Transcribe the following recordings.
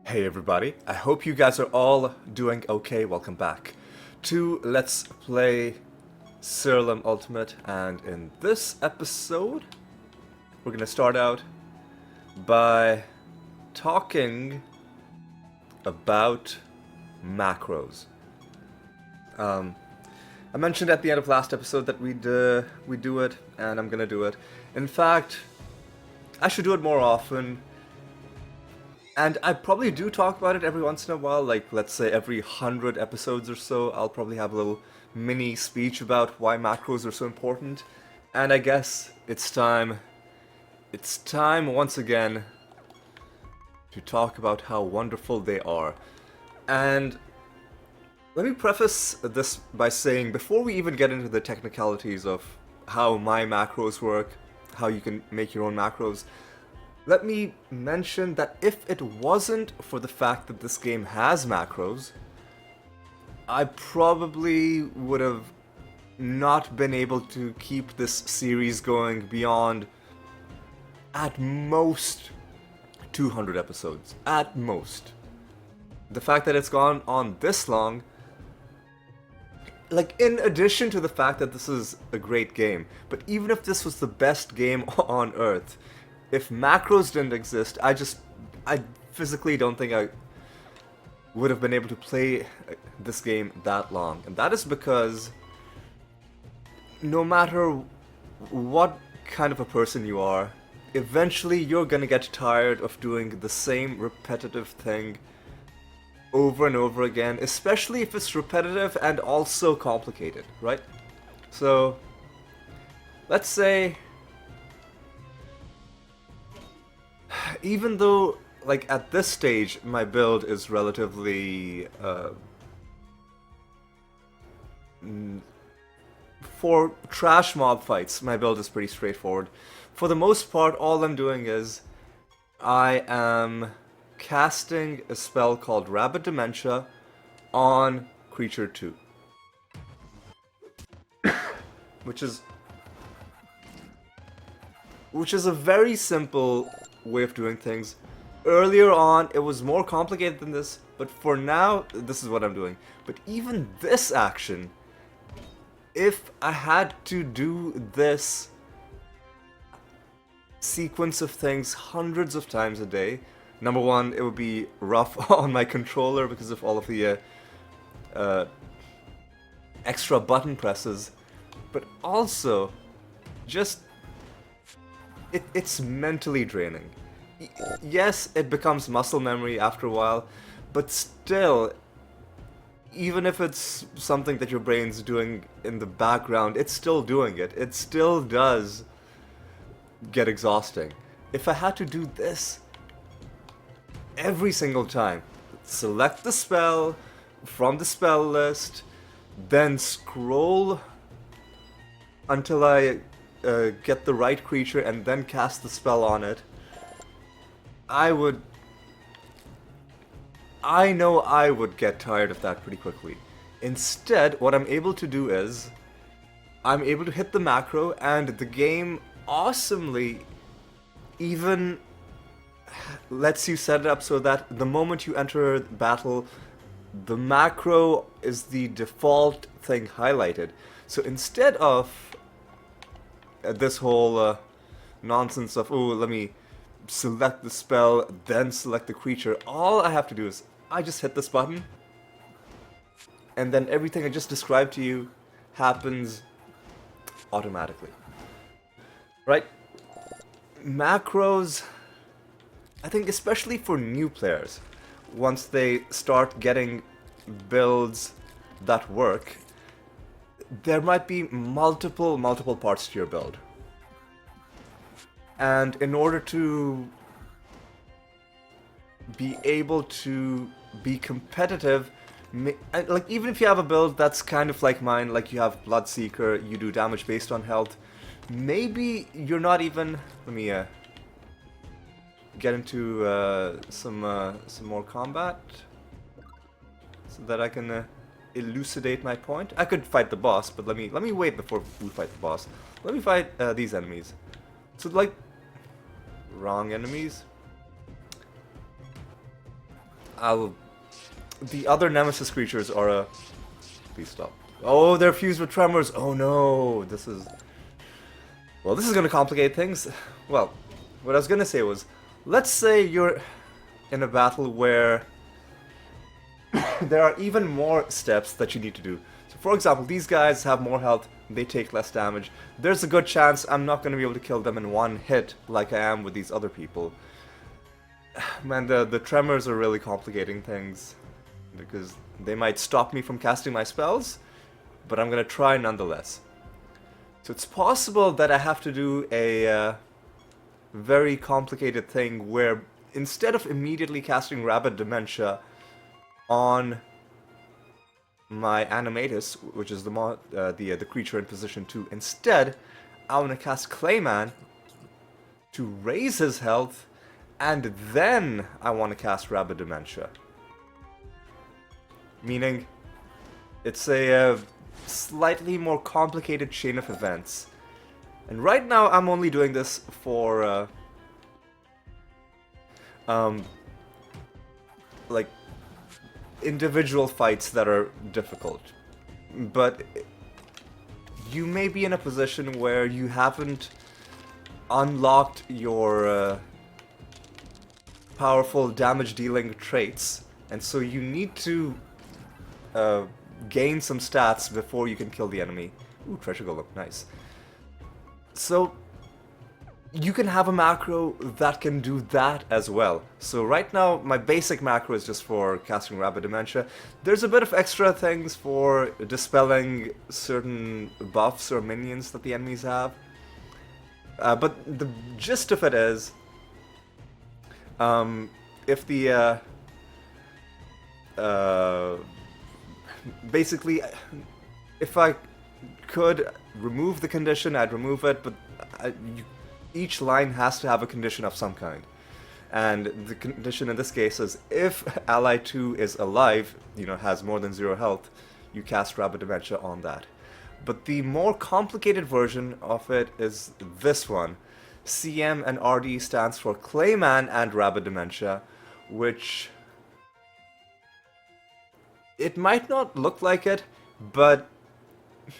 Hey everybody, I hope you guys are all doing okay. Welcome back to Let's Play Siralim Ultimate, and in this episode we're gonna start out by talking about macros. I mentioned at the end of last episode that we do it, and I'm gonna do it. In fact, I should do it more often. And I probably do talk about it every once in a while, like let's say every 100 episodes or so, I'll probably have a little mini speech about why macros are so important. And I guess it's time once again to talk about how wonderful they are. And let me preface this by saying, before we even get into the technicalities of how my macros work, how you can make your own macros, let me mention that if it wasn't for the fact that this game has macros, I probably would have not been able to keep this series going beyond, at most, 200 episodes. At most. The fact that it's gone on this long, like, in addition to the fact that this is a great game, but even if this was the best game on Earth, if macros didn't exist, I physically don't think I would have been able to play this game that long. And that is because no matter what kind of a person you are, eventually you're gonna get tired of doing the same repetitive thing over and over again, especially if it's repetitive and also complicated, right? So, let's say, even though, like, at this stage, my build is relatively, for trash mob fights, my build is pretty straightforward. For the most part, all I'm doing is, I am casting a spell called Rabid Dementia on Creature 2. Which is a very simple way of doing things. Earlier on, it was more complicated than this, but for now, this is what I'm doing. But even this action, if I had to do this sequence of things hundreds of times a day, number one, it would be rough on my controller because of all of the extra button presses, but also just it's mentally draining. Yes, it becomes muscle memory after a while, but still, even if it's something that your brain's doing in the background, it's still doing it. It still does get exhausting. If I had to do this every single time, select the spell from the spell list, then scroll until I get the right creature and then cast the spell on it, I know I would get tired of that pretty quickly. Instead, what I'm able to do is, I'm able to hit the macro, and the game awesomely even lets you set it up so that the moment you enter battle, the macro is the default thing highlighted. So instead of this whole nonsense of, oh, let me select the spell, then select the creature, all I have to do is, I just hit this button, and then everything I just described to you happens automatically. Right? Macros, I think especially for new players, once they start getting builds that work, there might be multiple parts to your build. And in order to be able to be competitive, like, even if you have a build that's kind of like mine, like you have Bloodseeker, you do damage based on health, maybe you're not even, let me get into some more combat so that I can elucidate my point. I could fight the boss, but let me wait before we fight the boss. Let me fight these enemies. So, like, wrong enemies. I'll... The other Nemesis creatures are a... Please stop. Oh, they're fused with tremors. Oh no, this is... Well, this is going to complicate things. Well, what I was going to say was, let's say you're in a battle where there are even more steps that you need to do. So for example, these guys have more health, they take less damage. There's a good chance I'm not going to be able to kill them in one hit like I am with these other people. Man, the tremors are really complicating things, because they might stop me from casting my spells, but I'm going to try nonetheless. So it's possible that I have to do a very complicated thing where instead of immediately casting Rabid Dementia on my Animatus, which is the creature in position 2, instead I want to cast Clayman to raise his health, and then I want to cast Rabid Dementia. Meaning, it's a slightly more complicated chain of events. And right now I'm only doing this for like individual fights that are difficult. But you may be in a position where you haven't unlocked your powerful damage dealing traits, and so you need to gain some stats before you can kill the enemy. Ooh, treasure golem, nice. So you can have a macro that can do that as well. So right now my basic macro is just for casting Rabid Dementia. There's a bit of extra things for dispelling certain buffs or minions that the enemies have. But the gist of it is, if the basically, if I could remove the condition, I'd remove it, but each line has to have a condition of some kind. And the condition in this case is, if ally 2 is alive, has more than 0 health, you cast Rabid Dementia on that. But the more complicated version of it is this one. CM and RD stands for Clayman and Rabid Dementia, which... It might not look like it, but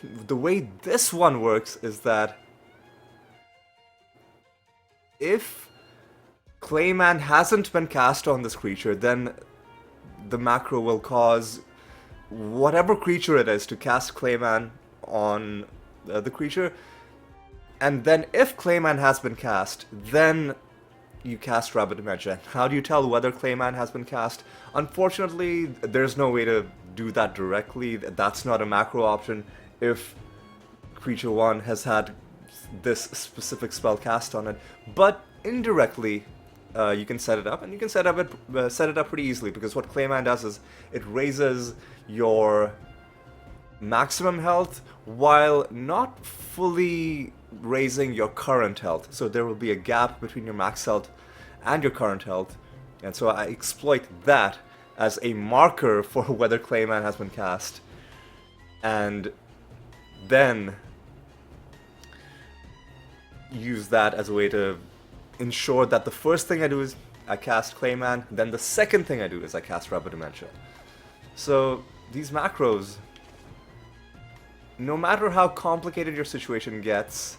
the way this one works is that if Clayman hasn't been cast on this creature, then the macro will cause whatever creature it is to cast Clayman on the creature. And then if Clayman has been cast, then you cast Rabid Dementia. How do you tell whether Clayman has been cast? Unfortunately, there's no way to do that directly. That's not a macro option if creature 1 has had this specific spell cast on it. But indirectly, you can set it up, and you can set it up pretty easily, because what Clayman does is it raises your maximum health while not fully raising your current health. So there will be a gap between your max health and your current health, and so I exploit that as a marker for whether Clayman has been cast, and then use that as a way to ensure that the first thing I do is I cast Clayman, then the second thing I do is I cast Rabid Dementia. So these macros, no matter how complicated your situation gets,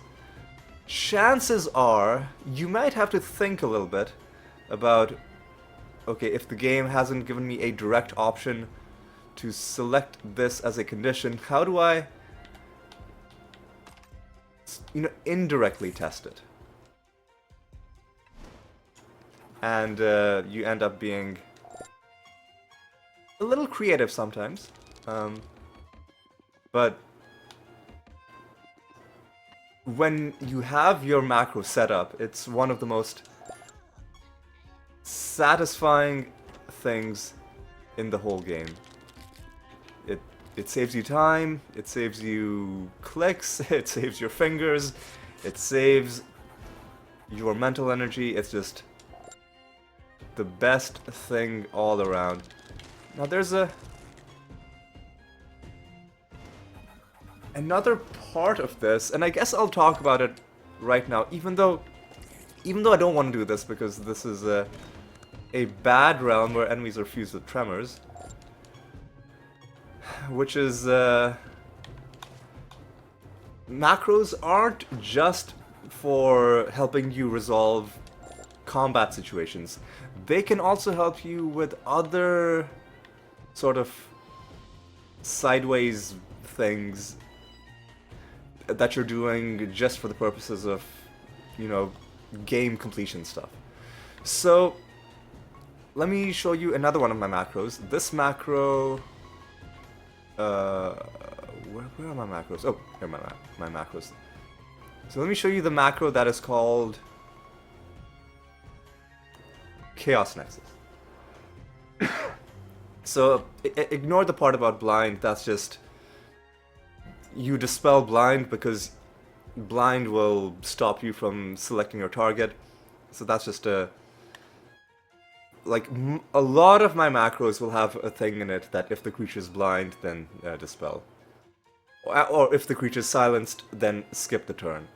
chances are you might have to think a little bit about, okay, if the game hasn't given me a direct option to select this as a condition, how do I, indirectly test it? And you end up being a little creative sometimes, but when you have your macro set up, it's one of the most satisfying things in the whole game. It saves you time, it saves you clicks, it saves your fingers, it saves your mental energy. It's just the best thing all around. Now there's another part of this, and I guess I'll talk about it right now, even though I don't want to do this, because this is a bad realm where enemies are fused with tremors, which is macros aren't just for helping you resolve combat situations. They can also help you with other sort of sideways things that you're doing just for the purposes of, you know, game completion stuff. So, let me show you another one of my macros. This macro... where are my macros? Oh, here are my macros. So let me show you the macro that is called Chaos Nexus. So, ignore the part about blind, that's just... You dispel blind because blind will stop you from selecting your target. So that's just a... Like, a lot of my macros will have a thing in it that if the creature's blind, then dispel. Or if the creature's silenced, then skip the turn.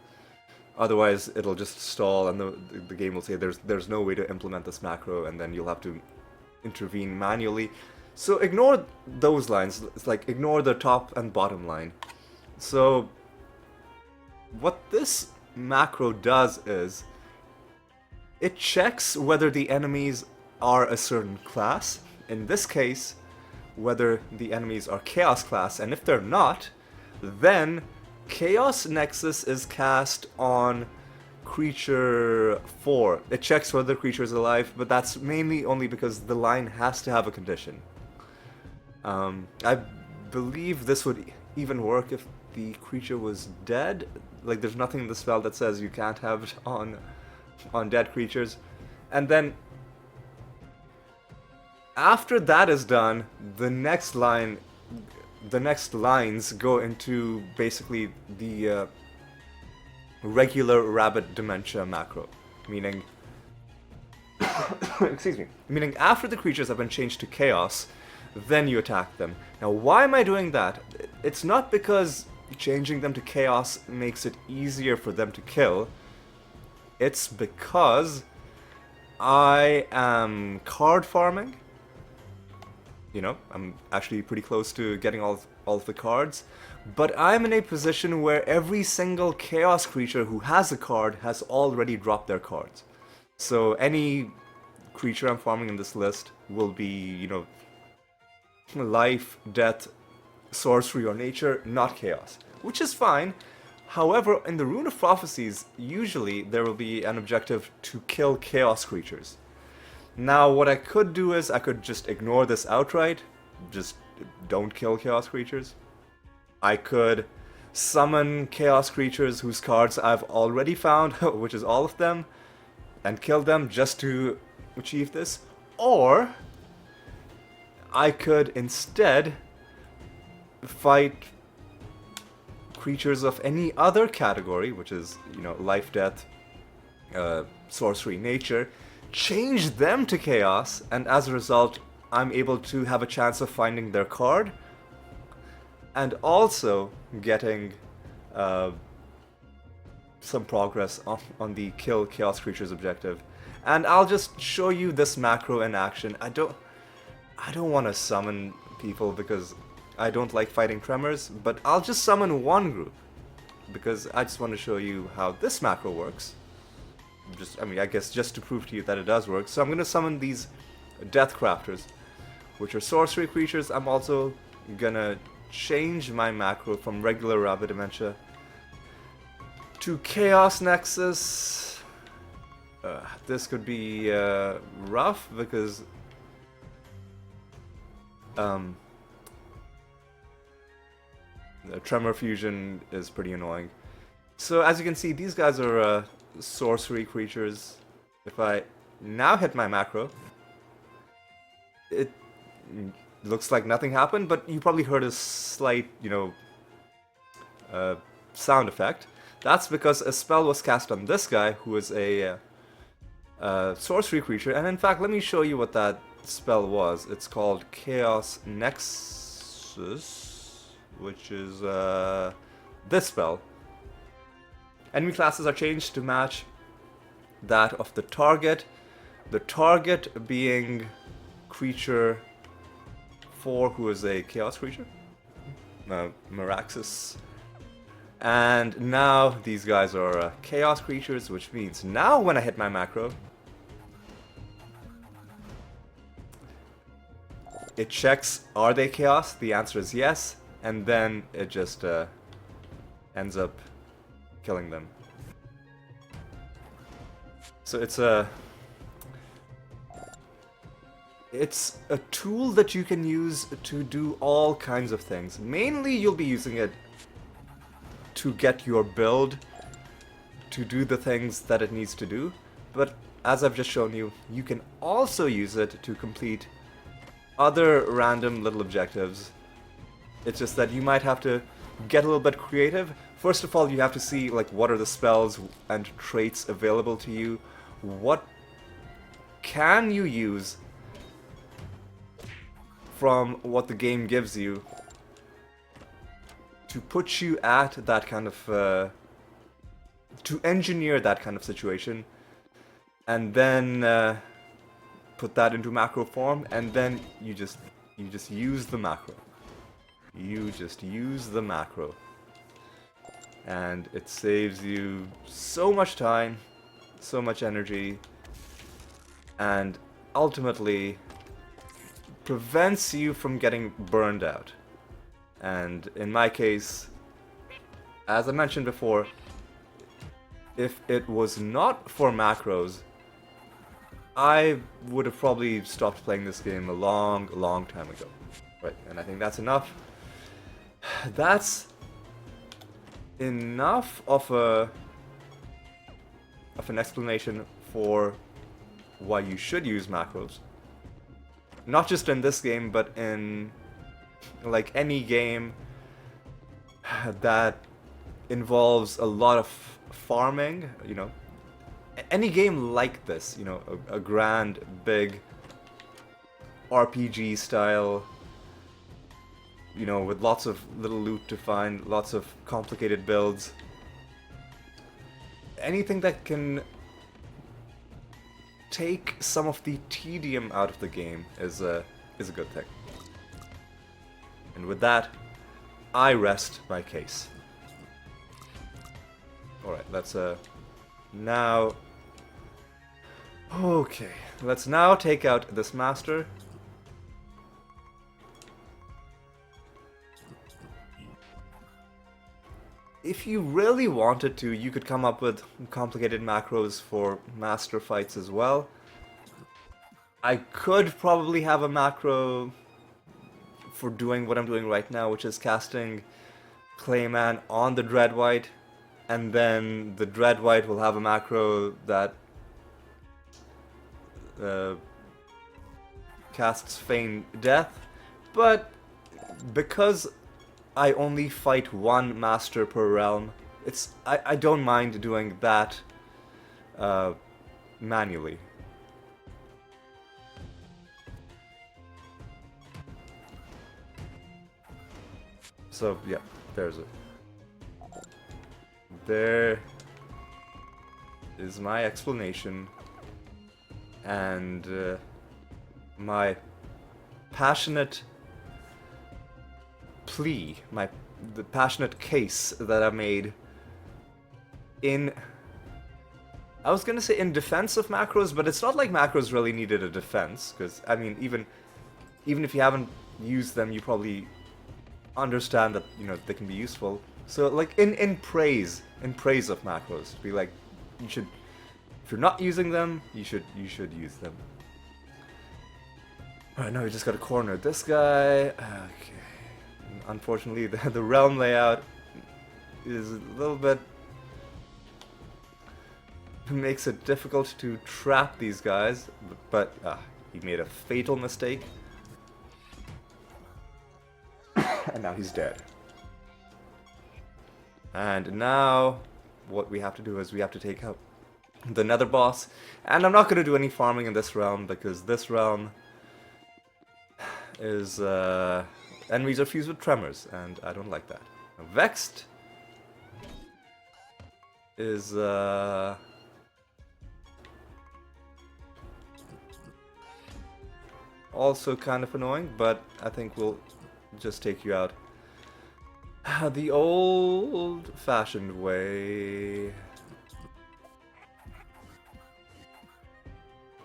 Otherwise, it'll just stall and the game will say there's no way to implement this macro, and then you'll have to intervene manually. So ignore those lines. It's like, ignore the top and bottom line. So, what this macro does is, it checks whether the enemies are a certain class. In this case, whether the enemies are Chaos class, and if they're not, then Chaos Nexus is cast on creature 4. It checks whether the creature is alive, but that's mainly only because the line has to have a condition. I believe this would even work if the creature was dead. Like, there's nothing in the spell that says you can't have it on dead creatures. And then after that is done, the next lines go into basically the regular rabbit dementia macro, meaning excuse me, meaning after the creatures have been changed to chaos, then you attack them. Now, why am I doing that? It's not because changing them to chaos makes it easier for them to kill. It's because I am card farming. You know, I'm actually pretty close to getting all of the cards. But I'm in a position where every single chaos creature who has a card has already dropped their cards. So any creature I'm farming in this list will be, you know, life, death, sorcery, or nature, not chaos. Which is fine. However, in the Rune of Prophecies, usually there will be an objective to kill chaos creatures. Now, what I could do is, I could just ignore this outright, just don't kill chaos creatures. I could summon chaos creatures whose cards I've already found, which is all of them, and kill them just to achieve this. Or, I could instead fight creatures of any other category, which is, you know, life, death, sorcery, nature, change them to chaos, and as a result, I'm able to have a chance of finding their card, and also getting some progress on the kill chaos creatures objective. And I'll just show you this macro in action. I don't want to summon people because I don't like fighting tremors, but I'll just summon one group because I just want to show you how this macro works. I guess just to prove to you that it does work. So I'm going to summon these Death Crafters, which are sorcery creatures. I'm also going to change my macro from regular Rabbit Dementia to Chaos Nexus. This could be rough because the Tremor Fusion is pretty annoying. So as you can see, these guys are sorcery creatures. If I now hit my macro, it looks like nothing happened, but you probably heard a slight, you know, sound effect. That's because a spell was cast on this guy, who is a sorcery creature, and in fact, let me show you what that spell was. It's called Chaos Nexus, which is this spell. Enemy classes are changed to match that of the target The target being creature 4, who is a chaos creature, Meraxis. And now these guys are chaos creatures, which means now when I hit my macro, it checks, are they chaos? The answer is yes, and then it just ends up killing them. So it's a tool that you can use to do all kinds of things. Mainly you'll be using it to get your build to do the things that it needs to do, but as I've just shown you, you can also use it to complete other random little objectives. It's just that you might have to get a little bit creative. First of all, you have to see like what are the spells and traits available to you, what can you use from what the game gives you to put you at that kind of to engineer that kind of situation, and then put that into macro form, and then you just use the macro. You just use the macro, and it saves you so much time, so much energy, and ultimately prevents you from getting burned out. And in my case, as I mentioned before, if it was not for macros, I would have probably stopped playing this game a long time ago. Right, and I think that's enough. That's enough of an explanation for why you should use macros. Not just in this game, but in like any game that involves a lot of farming, you know. Any game like this, you know, a grand, big RPG style, you know, with lots of little loot to find, lots of complicated builds. Anything that can take some of the tedium out of the game is a good thing. And with that, I rest my case. Alright, let's now... Okay, let's now take out this master. If you really wanted to, you could come up with complicated macros for master fights as well. I could probably have a macro for doing what I'm doing right now, which is casting Clayman on the Dreadwhite, and then the Dreadwhite will have a macro that casts Feign Death, but because I only fight one master per realm, I don't mind doing that manually. So yeah, there's it. There is my explanation and my passionate plea, the passionate case that I made in, I was gonna say in defense of macros, but it's not like macros really needed a defense, because I mean even if you haven't used them, you probably understand that, you know, they can be useful. So like in praise of macros, be like, you should, if you're not using them, you should use them. Alright, now we just gotta corner this guy. Okay. Unfortunately, the realm layout is a little bit... makes it difficult to trap these guys, but he made a fatal mistake. And now he's dead. And now, what we have to do is we have to take out the Nether boss. And I'm not going to do any farming in this realm, because this realm is... enemies are fused with tremors, and I don't like that. Now, Vexed is... also kind of annoying, but I think we'll just take you out the old-fashioned way.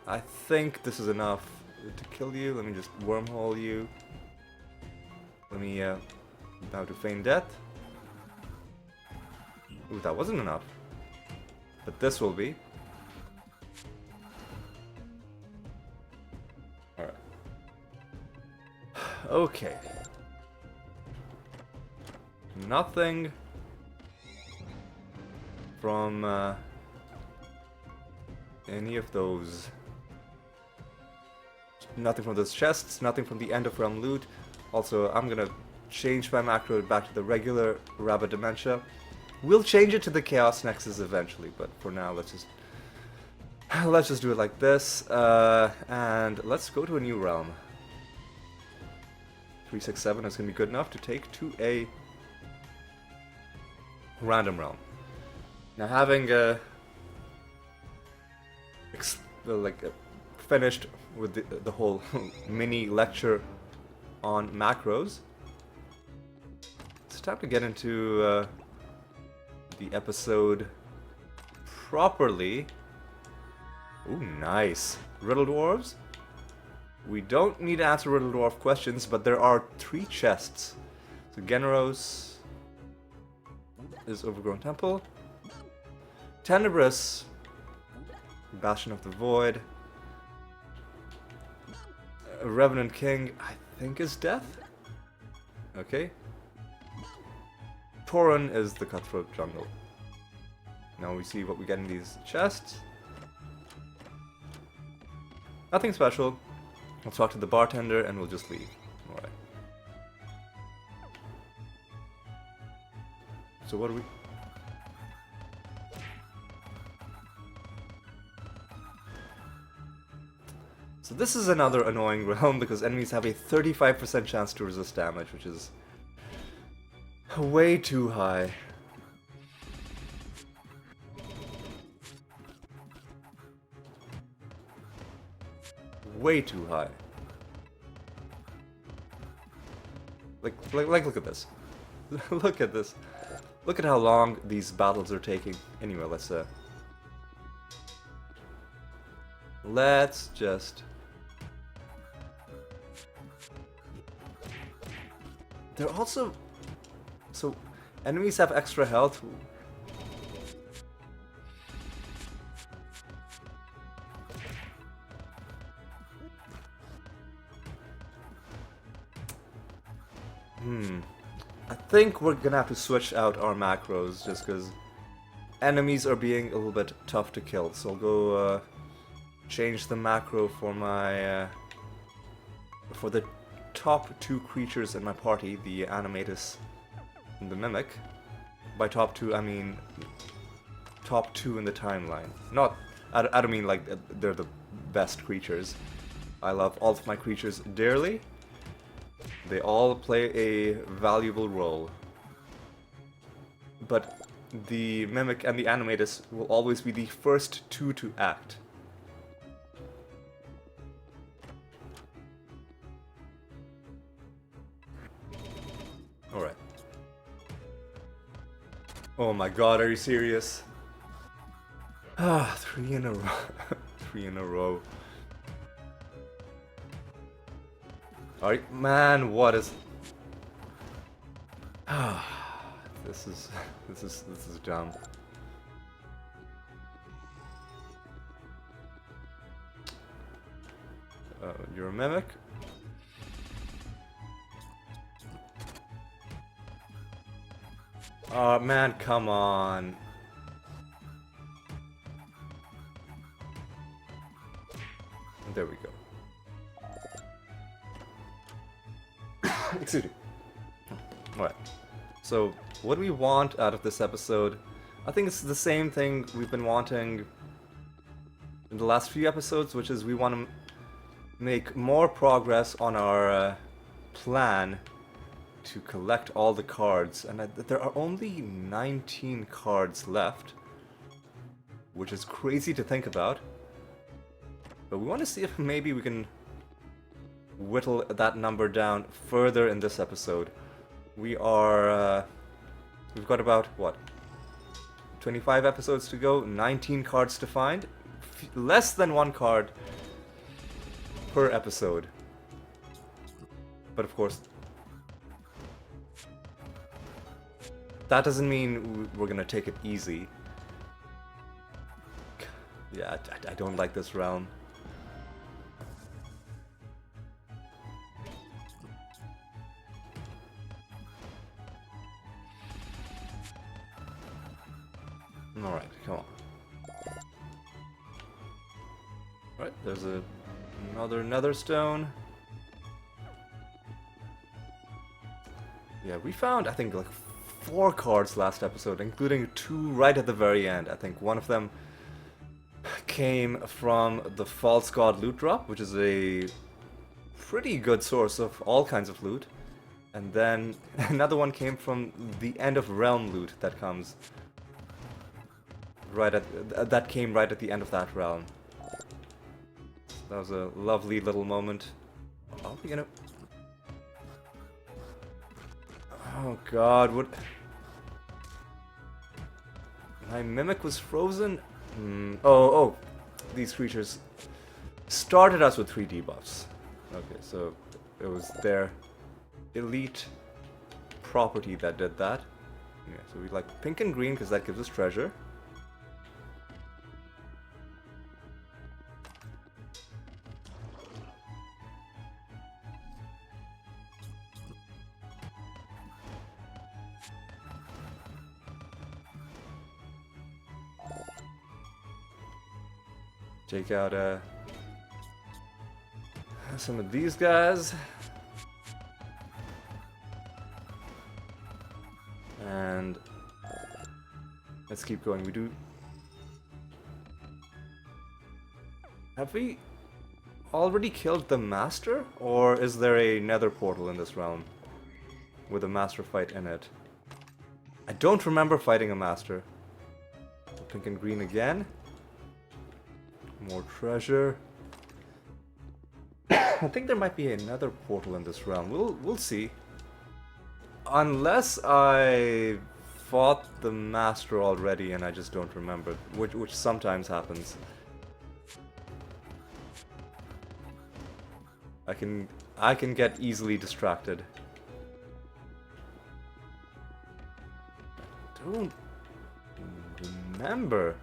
I think this is enough to kill you. Let me just wormhole you. Let me bow to feign death. Ooh, that wasn't enough. But this will be. Alright. Okay. Nothing from any of those. Nothing from those chests, nothing from the end of realm loot. Also, I'm gonna change my macro back to the regular rabbit dementia. We'll change it to the chaos nexus eventually, but for now let's just do it like this, and let's go to a new realm. 367 is gonna be good enough to take to a random realm. Now, having finished with the whole mini lecture on macros, it's time to get into the episode properly. Ooh, nice. Riddle Dwarves? We don't need to answer Riddle Dwarf questions, but there are 3 chests. So Generos is Overgrown Temple. Tenebris, Bastion of the Void. Revenant King, I think is Death? Okay. Tauren is the Cutthroat Jungle. Now we see what we get in these chests. Nothing special. We'll talk to the bartender and we'll just leave. Alright. So what do we... So this is another annoying realm because enemies have a 35% chance to resist damage, which is way too high. Way too high. Like look at this. Look at this. Look at how long these battles are taking. Anyway, let's just... They're also... So, enemies have extra health. I think we're gonna have to switch out our macros just because enemies are being a little bit tough to kill. So I'll go change the macro for my for the top 2 creatures in my party, the Animatus and the Mimic. By top 2, I mean top 2 in the timeline. Not, I don't mean like they're the best creatures. I love all of my creatures dearly. They all play a valuable role. But the Mimic and the Animatus will always be the first 2 to act. Alright. Oh my god, are you serious? Ah, 3 in a row. 3 in a row. Alright, man, what is... This is dumb. You're a Mimic? Oh man, come on. There we go. Excuse me. Alright. So, what do we want out of this episode? I think it's the same thing we've been wanting in the last few episodes, which is we want to make more progress on our plan to collect all the cards. And there are only 19 cards left, which is crazy to think about. But we want to see if maybe we can whittle that number down further in this episode. We are, we've got about, what, 25 episodes to go, 19 cards to find, less than one card per episode. But of course, that doesn't mean we're gonna take it easy. Yeah, I don't like this realm. Alright, come on. Right, there's another nether stone. Yeah, we found, I think, like 4 cards last episode, including 2 right at the very end. I think one of them came from the False God loot drop, which is a pretty good source of all kinds of loot. And then another one came from the End of Realm loot that comes right at that came right at the end of that realm. That was a lovely little moment. Are we gonna? Oh God! What? My mimic was frozen. Oh! These creatures started us with 3 debuffs. Okay, so it was their elite property that did that. Yeah, so we like pink and green because that gives us treasure. Take out some of these guys. And let's keep going. We do... Have we already killed the master? Or is there a nether portal in this realm with a master fight in it? I don't remember fighting a master. Pink and green again. More treasure. I think there might be another portal in this realm. We'll see. Unless I fought the master already and I just don't remember, which sometimes happens. I can get easily distracted. I don't remember.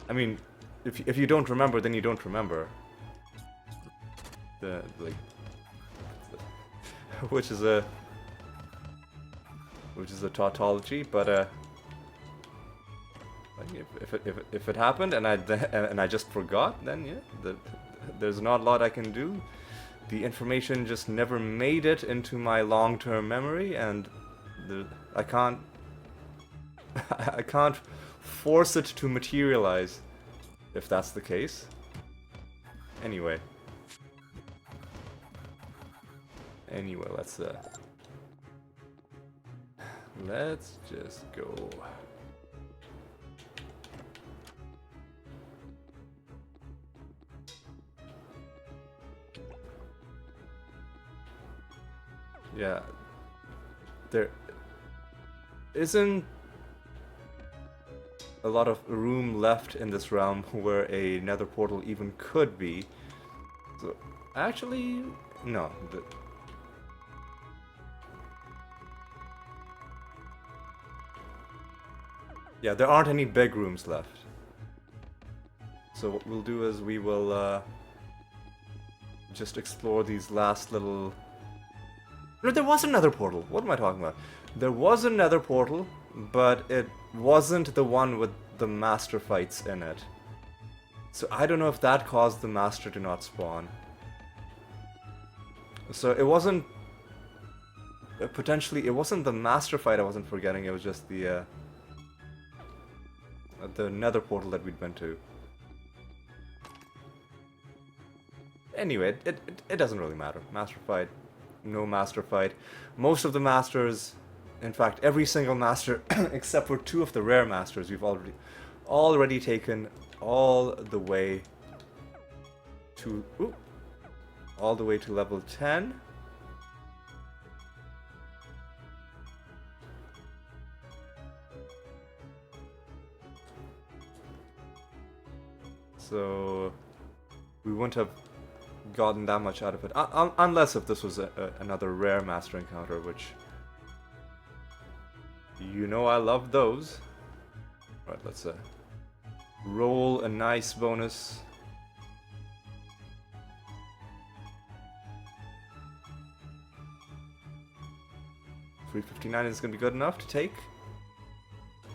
I mean, if you don't remember, then you don't remember. Which is a tautology, but like if it happened and I just forgot, then yeah, there's not a lot I can do. The information just never made it into my long-term memory, and I can't force it to materialize if that's the case. Anyway, let's just go. Yeah, there isn't a lot of room left in this realm where a nether portal even could be. So, actually, no. Yeah, there aren't any big rooms left. So what we'll do is we will just explore these last little... No, there was another portal. What am I talking about? There was another portal, but it wasn't the one with the master fights in it. So I don't know if that caused the master to not spawn. So it wasn't... potentially, it wasn't the master fight I wasn't forgetting, it was just the nether portal that we'd been to. Anyway, it doesn't really matter. Master fight, no master fight. Most of the masters, in fact, every single master except for 2 of the rare masters, we've already taken all the way to... Ooh, all the way to level 10. So we wouldn't have gotten that much out of it, unless if this was another rare master encounter, which you know I love those. Right, let's roll a nice bonus. $359 is going to be good enough to take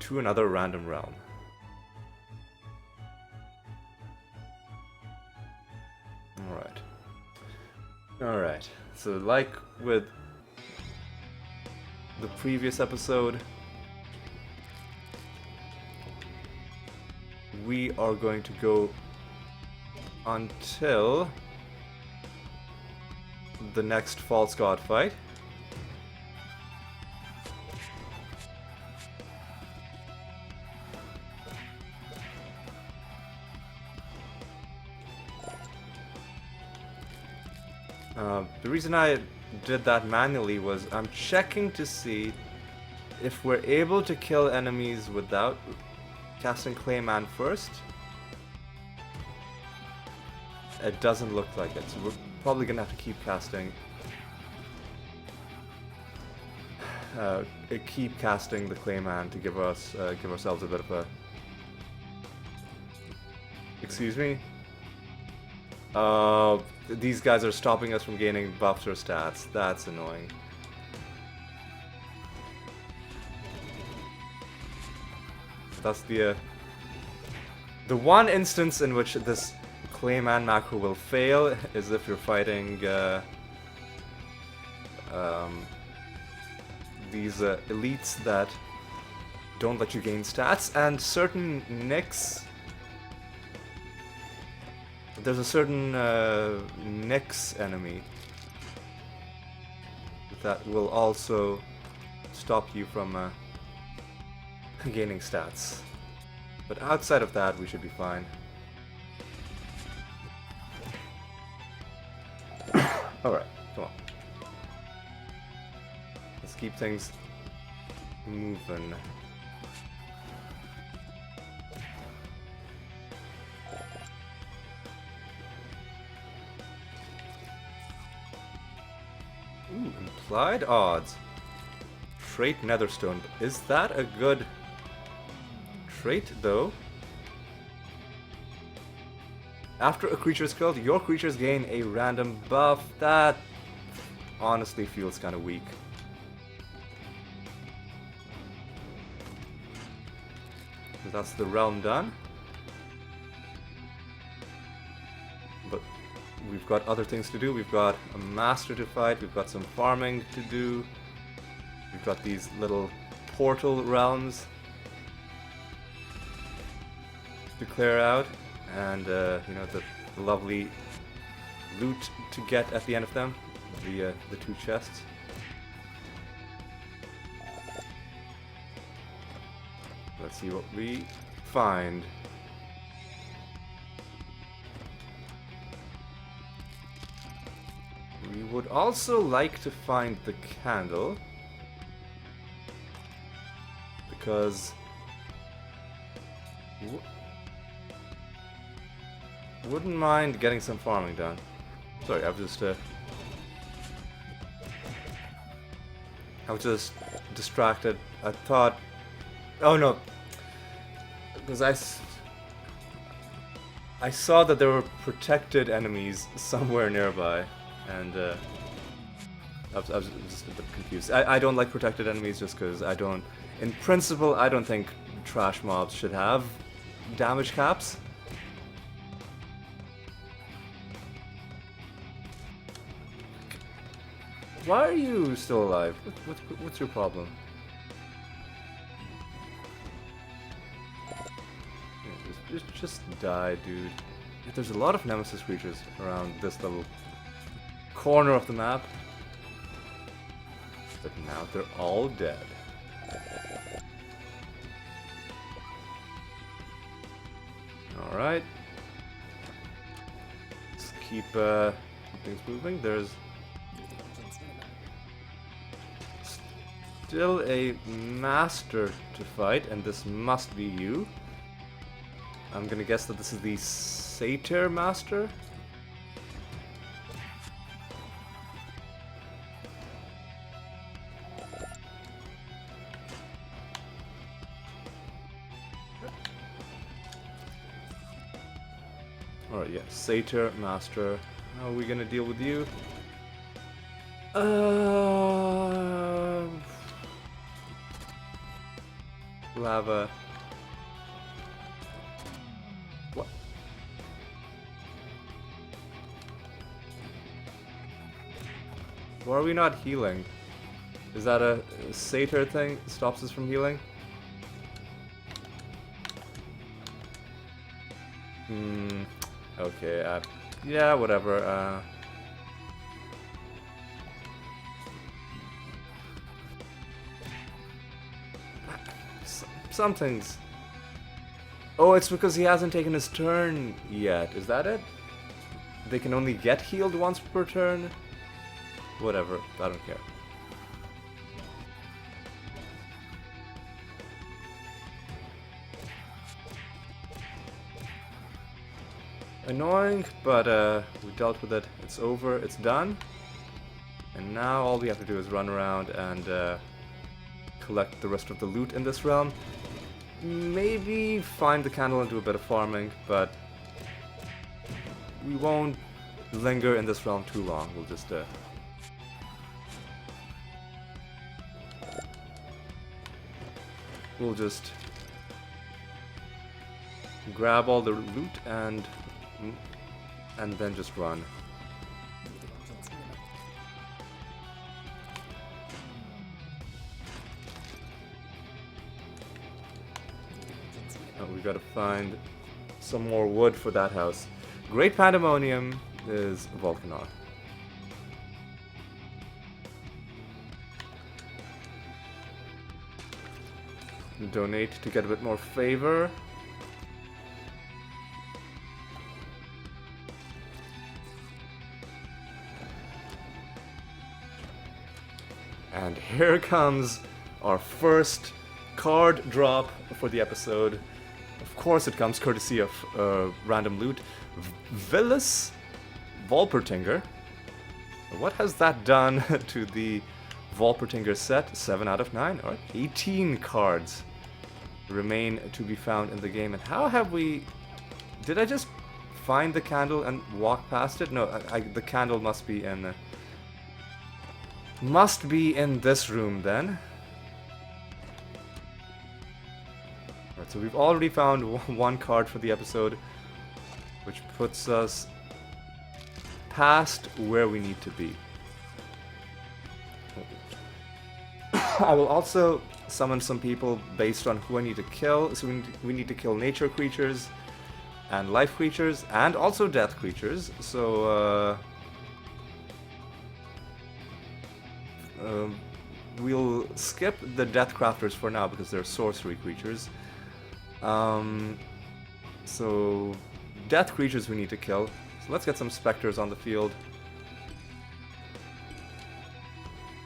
to another random realm. Alright, so like with the previous episode, we are going to go until the next false god fight. The reason I did that manually was I'm checking to see if we're able to kill enemies without casting Clayman first. It doesn't look like it, so we're probably gonna have to keep casting. Keep casting the Clayman to give ourselves a bit of a. Excuse me. These guys are stopping us from gaining buffs or stats. That's annoying. That's the one instance in which this Clayman macro will fail is if you're fighting these elites that don't let you gain stats, and certain nicks. There's a certain Nyx enemy that will also stop you from gaining stats. But outside of that, we should be fine. Alright, come on. Let's keep things moving. Ooh, implied odds. Trait Netherstone. Is that a good trait, though? After a creature is killed, your creatures gain a random buff. That honestly feels kind of weak. That's the realm done. But we've got other things to do. We've got a master to fight. We've got some farming to do. We've got these little portal realms to clear out, and you know, the lovely loot to get at the end of them, the 2 chests. Let's see what we find. We would also like to find the candle, because wouldn't mind getting some farming done. Sorry, I was just distracted. I thought, oh no, because I saw that there were protected enemies somewhere nearby, and I was just a bit confused. I don't like protected enemies just because I don't, in principle, I don't think trash mobs should have damage caps. Why are you still alive? What's your problem? Just die, dude. There's a lot of Nemesis creatures around this little corner of the map. But now they're all dead. Alright. Let's keep Nothing's moving. There's still a master to fight, and this must be you. I'm gonna guess that this is the Satyr Master. Alright, yeah, Satyr Master. How are we gonna deal with you? Lava. What? Why are we not healing? Is that a Satyr thing? Stops us from healing? Okay, yeah, whatever, some things. Oh, it's because he hasn't taken his turn yet. Is that it? They can only get healed once per turn? Whatever, I don't care. Annoying, but we dealt with it. It's over, it's done. And now all we have to do is run around and collect the rest of the loot in this realm. Maybe find the candle and do a bit of farming, but we won't linger in this realm too long. We'll just grab all the loot and then just run. Oh, we gotta find some more wood for that house. Great Pandemonium is Volcanar. Donate to get a bit more favor. And here comes our first card drop for the episode. Of course it comes courtesy of random loot. Villas Volpertinger. What has that done to the Volpertinger set? 7 out of 9. Alright, 18 cards remain to be found in the game. And how have we... Did I just find the candle and walk past it? No, the candle must be in... Must be in this room then. Alright, so we've already found one card for the episode, which puts us past where we need to be. I will also summon some people based on who I need to kill. So we need to kill nature creatures and life creatures and also death creatures. So we'll skip the Death Crafters for now because they're sorcery creatures. So death creatures we need to kill. So let's get some specters on the field.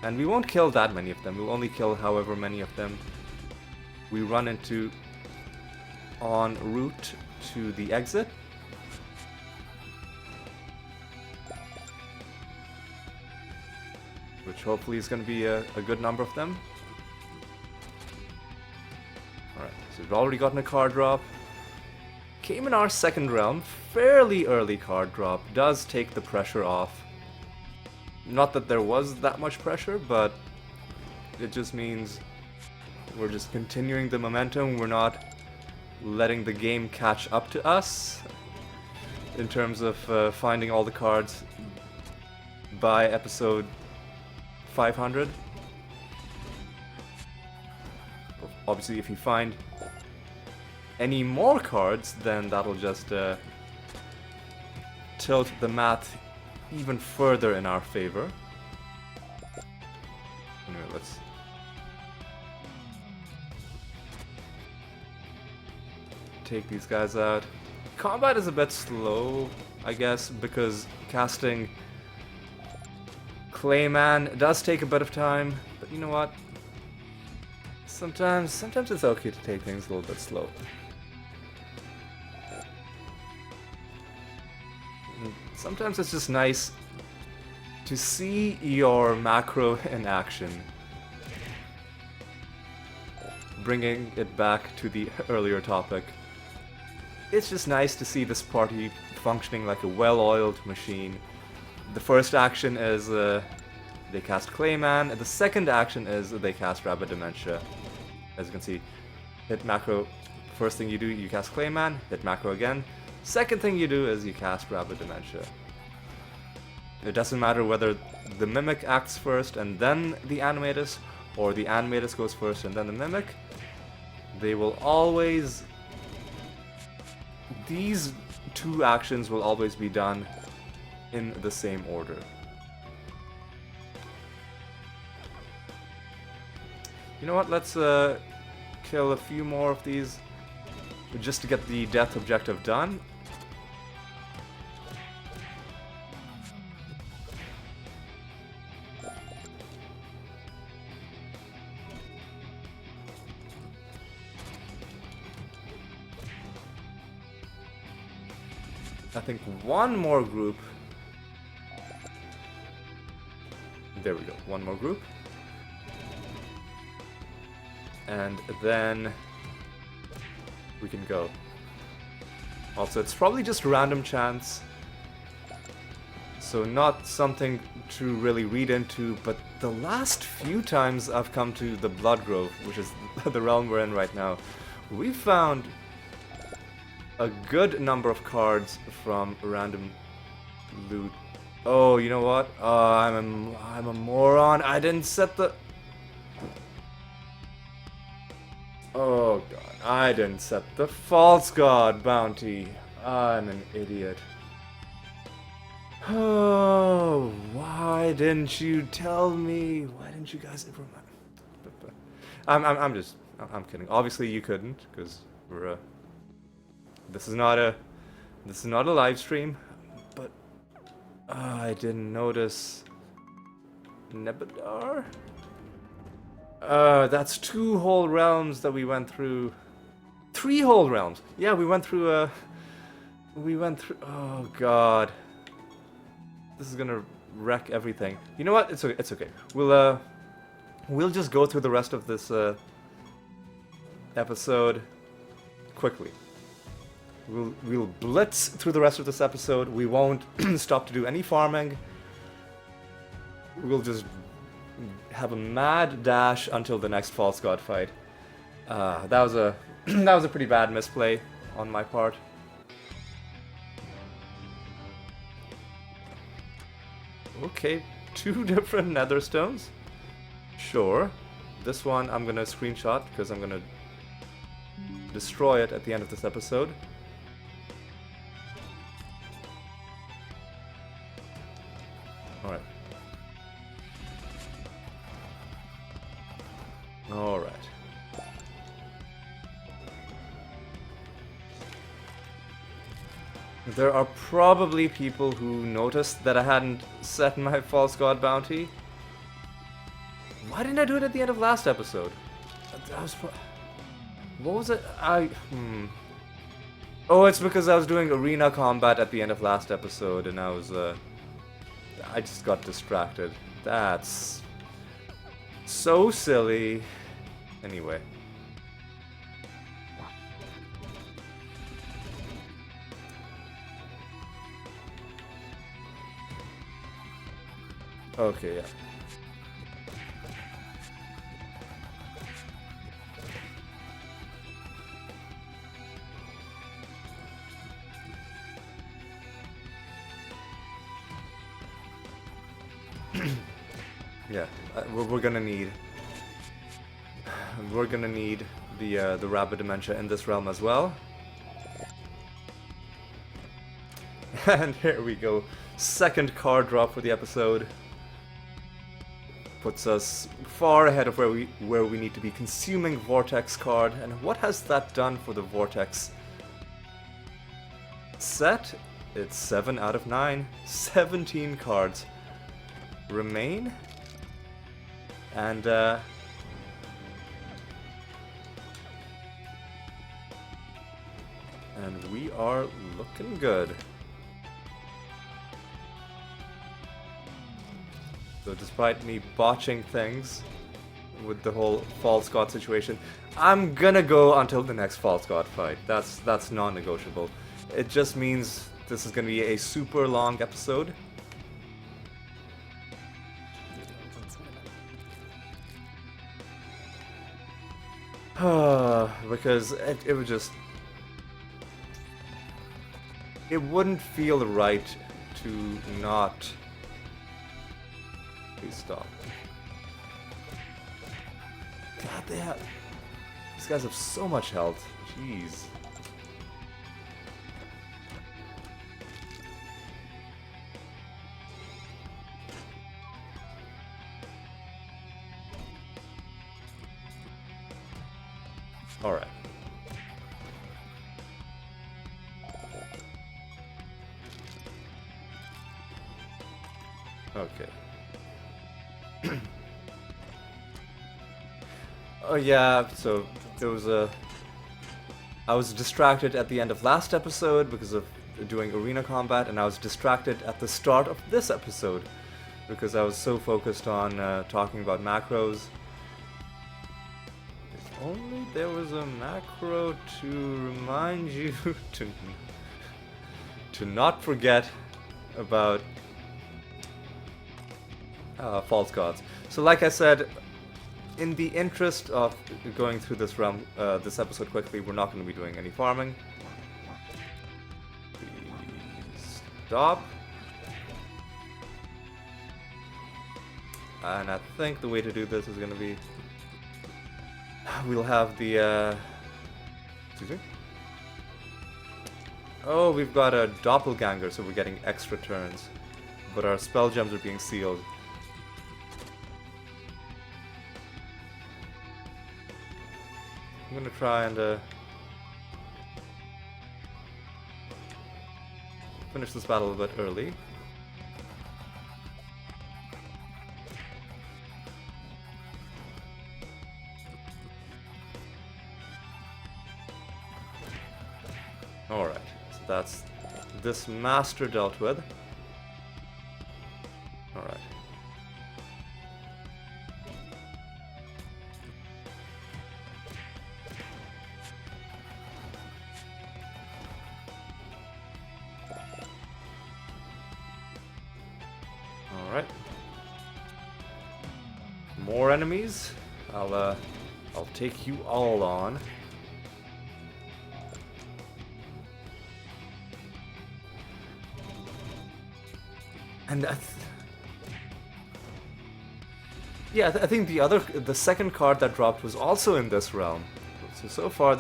And we won't kill that many of them. We'll only kill however many of them we run into en route to the exit. Which hopefully is going to be a good number of them. Alright, so we've already gotten a card drop. Came in our second realm. Fairly early card drop. Does take the pressure off. Not that there was that much pressure, but it just means we're just continuing the momentum. We're not letting the game catch up to us in terms of finding all the cards by episode 500. Obviously, if you find any more cards, then that'll just tilt the math even further in our favor. Anyway, let's take these guys out. Combat is a bit slow, I guess, because casting Clayman does take a bit of time, but you know what? Sometimes it's okay to take things a little bit slow. Sometimes it's just nice to see your macro in action. Bringing it back to the earlier topic. It's just nice to see this party functioning like a well-oiled machine. The first action is they cast Clayman, and the second action is they cast Rapid Dementia. As you can see, hit macro. First thing you do, you cast Clayman, hit macro again. Second thing you do is you cast Rapid Dementia. It doesn't matter whether the Mimic acts first and then the Animatus, or the Animatus goes first and then the Mimic. They will always... These two actions will always be done in the same order. You know what, let's kill a few more of these just to get the death objective done. I think one more group. There we go, one more group. And then we can go. Also, it's probably just random chance, so not something to really read into, but the last few times I've come to the Blood Grove, which is the realm we're in right now, we found a good number of cards from random loot. Oh, you know what? I'm a moron. I didn't set the... Oh god, I didn't set the False God bounty. I'm an idiot. Oh, why didn't you tell me? Why didn't you guys ever... I'm kidding. Obviously you couldn't, because we're this is not a live stream, but I didn't notice Nebadar. That's 2 whole realms that we went through. 3 whole realms. Yeah, we went through. Oh god, this is gonna wreck everything. You know what? It's okay. It's okay. We'll just go through the rest of this episode quickly. We'll blitz through the rest of this episode. We won't stop to do any farming. We'll just have a mad dash until the next False God fight. That was a pretty bad misplay on my part. Okay, 2 different nether stones. Sure. This one I'm gonna screenshot because I'm gonna destroy it at the end of this episode. Alright. Alright. There are probably people who noticed that I hadn't set my False God bounty. Why didn't I do it at the end of last episode? What was it? Oh, it's because I was doing arena combat at the end of last episode, and I just got distracted. That's so silly. Anyway. Okay, yeah. Yeah, we're gonna need the Rapid Dementia in this realm as well. And here we go. Second card drop for the episode. Puts us far ahead of where we need to be, consuming Vortex card. And what has that done for the Vortex set? It's 7 out of 9. 17 cards. remain. And we are looking good. So despite me botching things with the whole false god situation, I'm gonna go until the next false god fight. That's non-negotiable. It just means this is gonna be a super long episode. Because it would just... It wouldn't feel right to not... Please stop. God, these guys have so much health. Jeez. Alright. Okay. Oh yeah, so there was I was distracted at the end of last episode because of doing arena combat, and I was distracted at the start of this episode because I was so focused on talking about macros. If only there was a macro to remind you to not forget about false gods. So like I said, in the interest of going through this realm, this episode quickly, we're not going to be doing any farming. Please stop. And I think the way to do this is going to be... We'll have the... Excuse me? Oh, we've got a doppelganger, so we're getting extra turns. But our spell gems are being sealed. I'm gonna try and finish this battle a bit early. Alright, so that's this master dealt with. Alright. Alright. More enemies. I'll take you all on. And yeah, I think the second card that dropped was also in this realm. So far,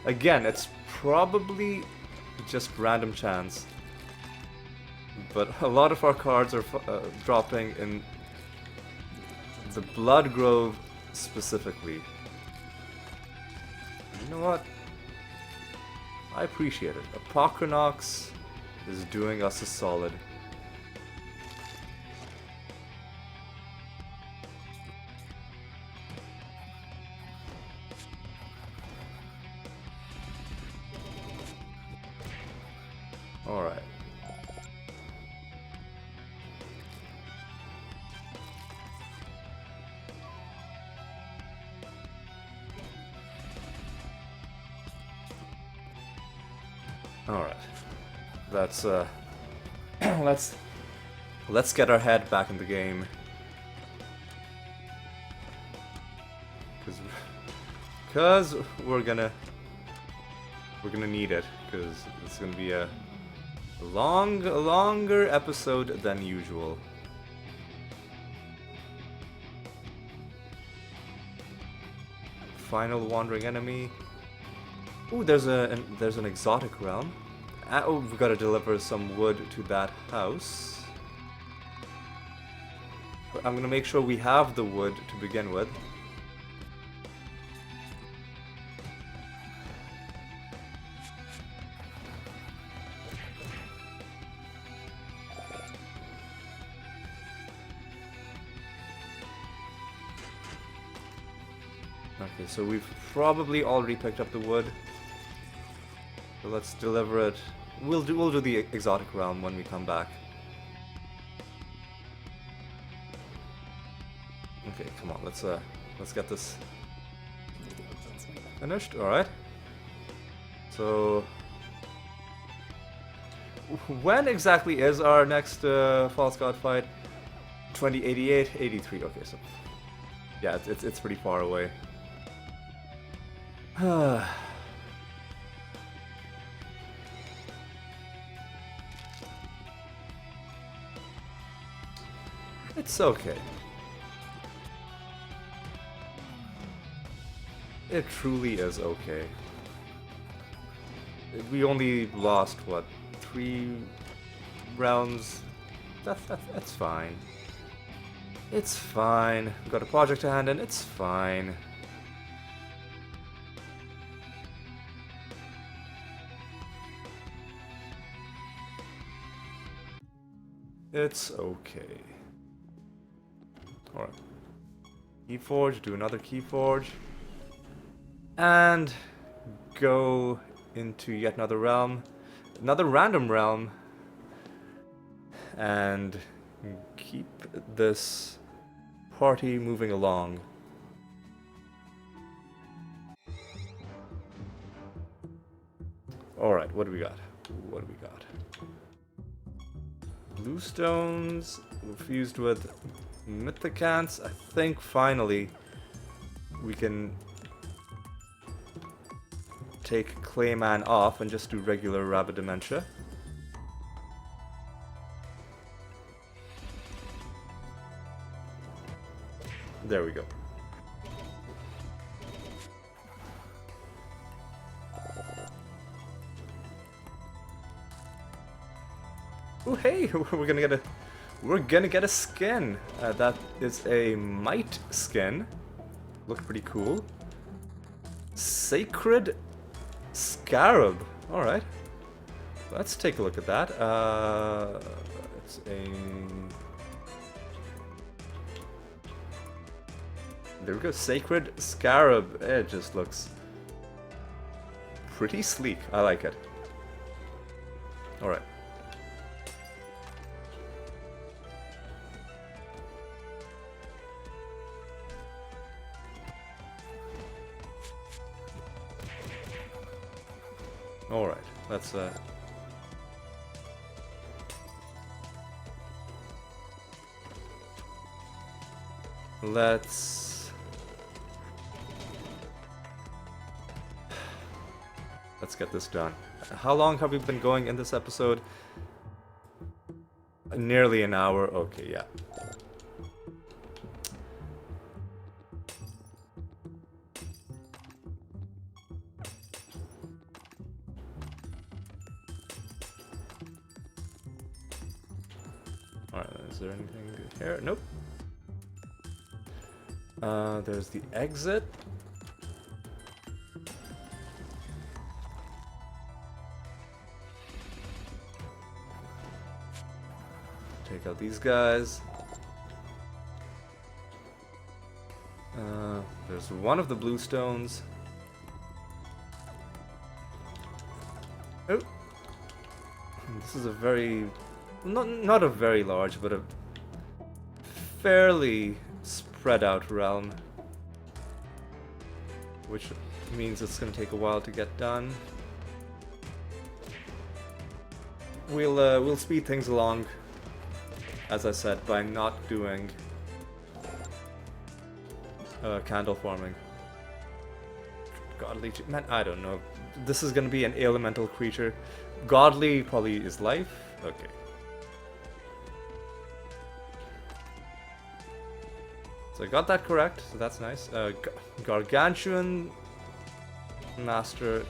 again, it's probably just random chance. But a lot of our cards are dropping in the Blood Grove specifically. You know what? I appreciate it. Apocrynox is doing us a solid. Alright. Alright. That's let's get our head back in the game. Cause we're gonna need it, because it's gonna be a longer episode than usual. Final wandering enemy. Ooh, there's an exotic realm. Oh, we've got to deliver some wood to that house. But I'm gonna make sure we have the wood to begin with. Okay, so we've probably already picked up the wood. So let's deliver it. We'll do the exotic realm when we come back. Okay, come on, let's get this finished. All right. So when exactly is our next false god fight? 2088, 83. Okay, so yeah, it's pretty far away. It's okay. It truly is okay. We only lost, what, 3 rounds? That's fine. It's fine. We've got a project to hand in, it's fine. It's okay. Alright. Keyforge, do another Keyforge. And go into yet another realm. Another random realm. And keep this party moving along. Alright, what do we got? What do we got? Blue stones fused with mythicants. I think finally we can take Clayman off and just do regular Rabbit Dementia. There we go. Oh hey, we're gonna get a skin. That is a Might skin. Look pretty cool. Sacred Scarab. All right. Let's take a look at that. It's a. There we go. Sacred Scarab. It just looks pretty sleek. I like it. All right. Alright, let's get this done. How long have we been going in this episode? Nearly an hour. Okay, yeah. Alright, is there anything here? Nope. There's the exit. Take out these guys. There's one of the blue stones. Oh. This is a very... Not a very large, but a fairly spread out realm. Which means it's going to take a while to get done. We'll speed things along, as I said, by not doing candle farming. Godly, man, I don't know. This is going to be an elemental creature. Godly probably is life. Okay. So I got that correct, so that's nice. Gargantuan Master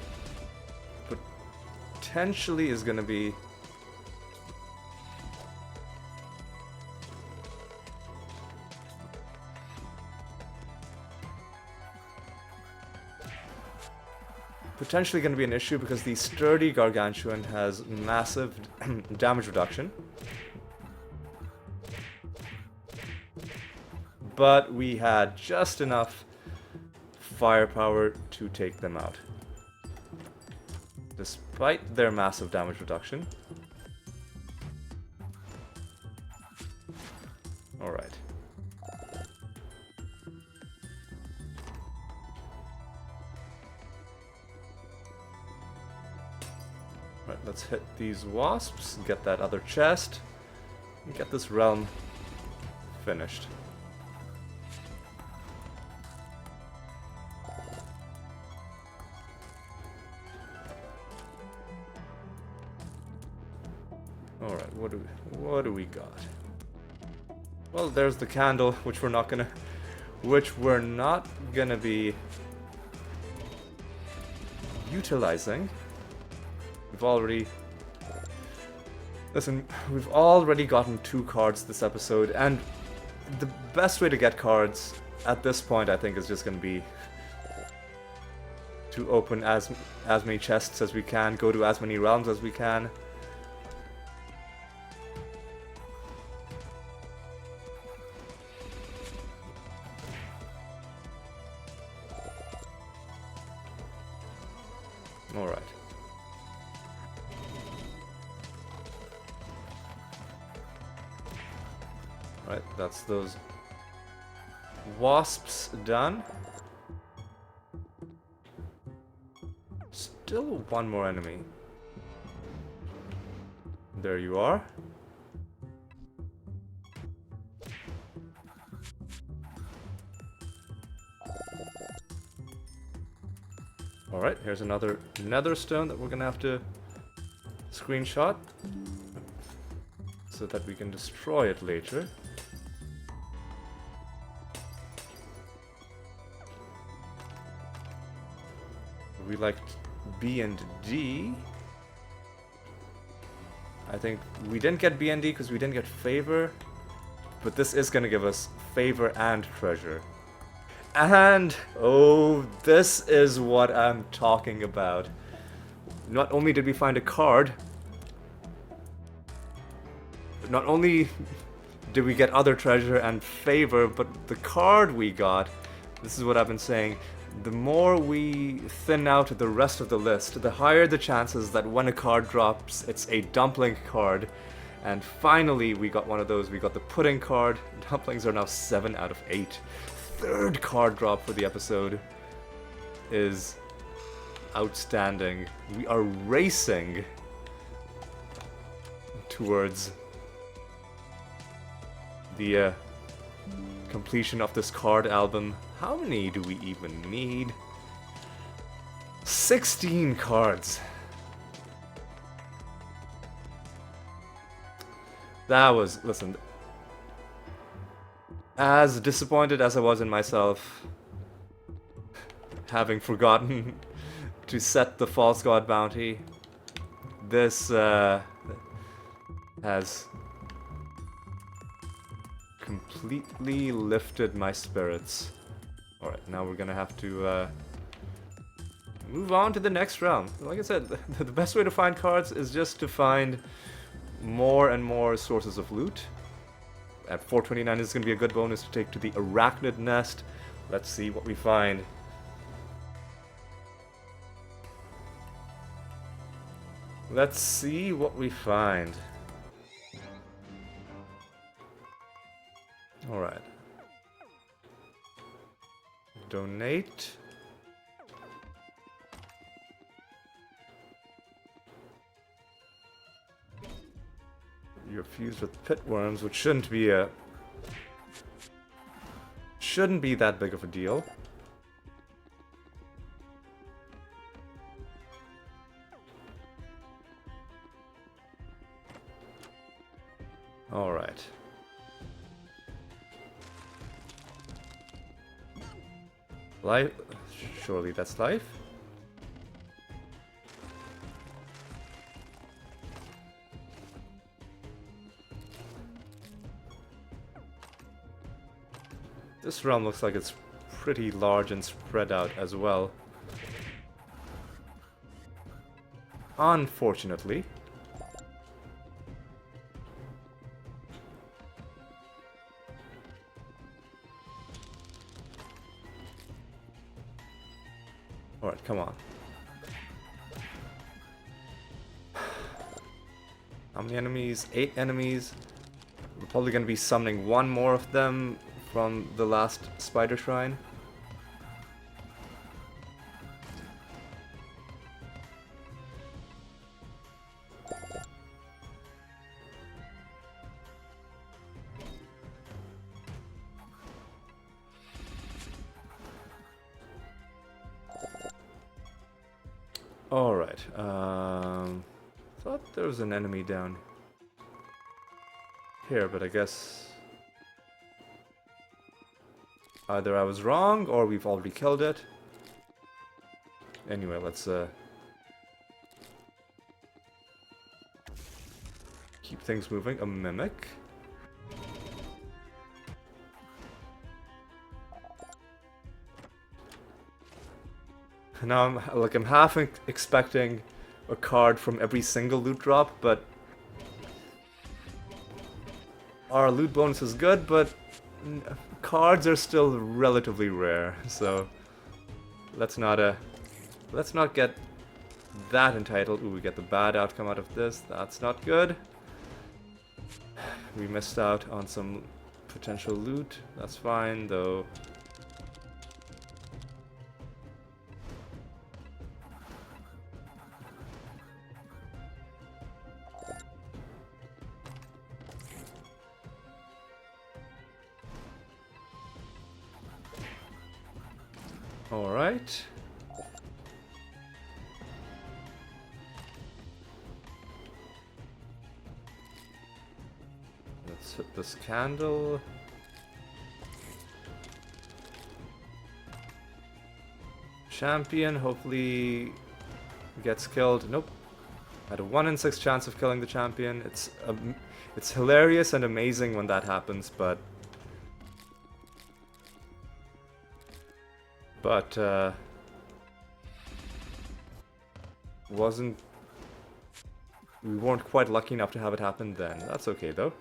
potentially is going to be... potentially going to be an issue because the sturdy Gargantuan has massive damage reduction. But we had just enough firepower to take them out. Despite their massive damage reduction. Alright. Right, let's hit these wasps, get that other chest, and get this realm finished. Alright, what do we got? Well, there's the candle, which we're not gonna be utilizing. We've already gotten 2 cards this episode, and the best way to get cards at this point, I think, is just gonna be to open as many chests as we can, go to as many realms as we can. Alright. Right, that's those wasps done. Still one more enemy. There you are. Alright, here's another nether stone that we're gonna have to screenshot so that we can destroy it later. We liked B and D. I think we didn't get B and D because we didn't get favor, but this is gonna give us favor and treasure. And, oh, this is what I'm talking about. Not only did we find a card, not only did we get other treasure and favor, but the card we got, this is what I've been saying, the more we thin out the rest of the list, the higher the chances that when a card drops, it's a dumpling card. And finally, we got one of those. We got the pudding card. Dumplings are now 7 out of 8. Third card drop for the episode is outstanding. We are racing towards the completion of this card album. How many do we even need? 16 cards. That was, listen, as disappointed as I was in myself, having forgotten to set the false god bounty, this has completely lifted my spirits. Alright, now we're gonna have to move on to the next round. Like I said, the best way to find cards is just to find more and more sources of loot. At 429 is going to be a good bonus to take to the Arachnid Nest. Let's see what we find. Let's see what we find. Alright. Donate. You're fused with pit worms, which shouldn't be that big of a deal. All right. Life. Surely that's life. This realm looks like it's pretty large and spread out as well. Unfortunately. Alright, come on. How many enemies? 8 enemies. We're probably going to be summoning one more of them from the last spider shrine. Alright, thought there was an enemy down here, but I guess either I was wrong or we've already killed it. Anyway, let's keep things moving. A mimic. Now I'm half expecting a card from every single loot drop, but our loot bonus is good, but cards are still relatively rare, so let's not get that entitled. Ooh, we get the bad outcome out of this. That's not good. We missed out on some potential loot. That's fine, though. Alright. Let's hit this candle. Champion hopefully gets killed. Nope. Had a 1 in 6 chance of killing the champion. It's hilarious and amazing when that happens, but we weren't quite lucky enough to have it happen then. That's okay though.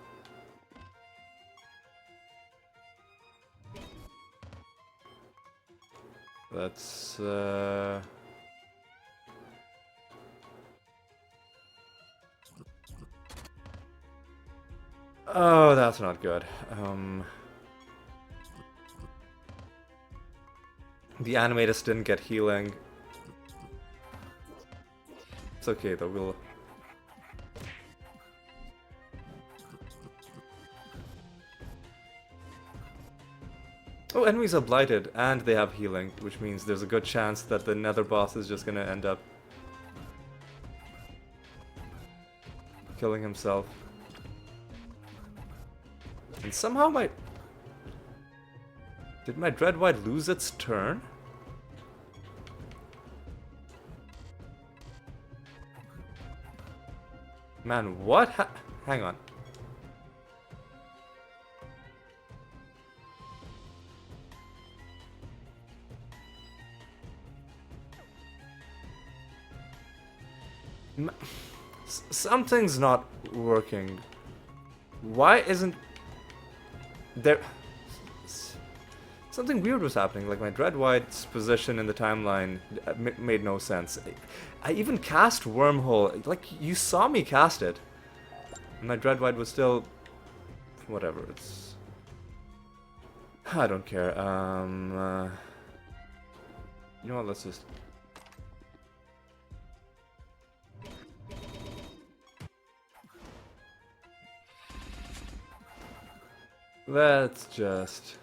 Let's oh, that's not good. The animators didn't get healing. It's okay though, we'll... Oh, enemies are blighted, and they have healing, which means there's a good chance that the nether boss is just gonna end up killing himself. And somehow did my Dread White lose its turn? Man, what? Hang on. Something's not working. Why isn't there... Something weird was happening, like my Dread White's position in the timeline made no sense. I even cast Wormhole, like you saw me cast it. And my Dread White was still... whatever, it's... I don't care, you know what, let's just... Let's just...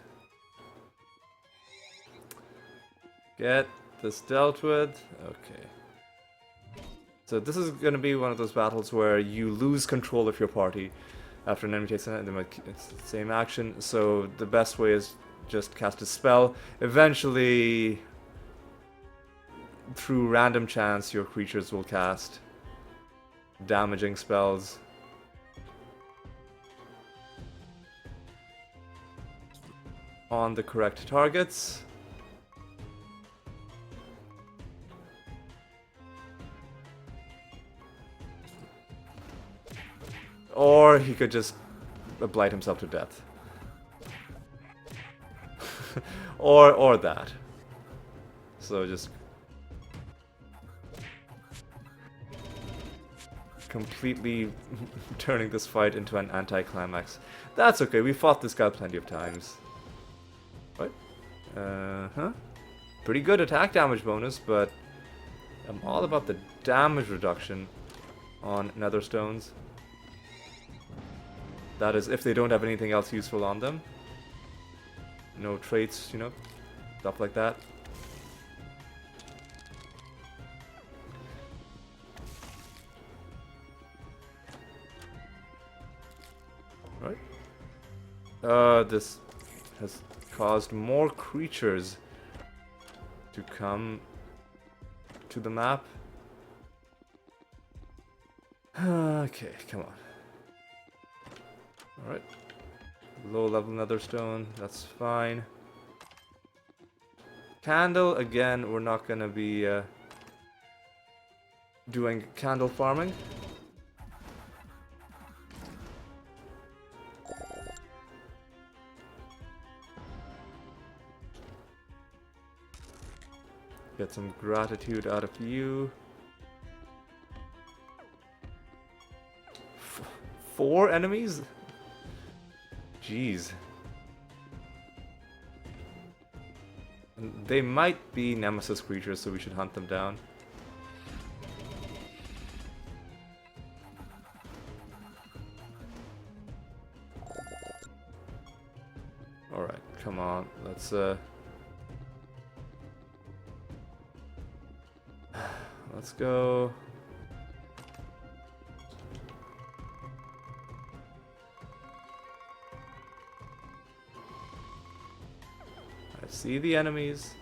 get this dealt with. Okay. So this is going to be one of those battles where you lose control of your party after an enemy takes it's the same action. So the best way is just cast a spell. Eventually, through random chance, your creatures will cast damaging spells. On the correct targets. Or he could just blight himself to death. or that. So just completely turning this fight into an anticlimax. That's okay, we fought this guy plenty of times. What? Pretty good attack damage bonus, but I'm all about the damage reduction on nether stones. That is, if they don't have anything else useful on them. No traits, you know, stuff like that. Right. This has caused more creatures to come to the map. Okay, come on. Alright. Low level nether stone, that's fine. Candle, again, we're not gonna be doing candle farming. Get some gratitude out of you. 4 enemies? Jeez. And they might be nemesis creatures, so we should hunt them down. Alright, come on, let's let's go. I see the enemies.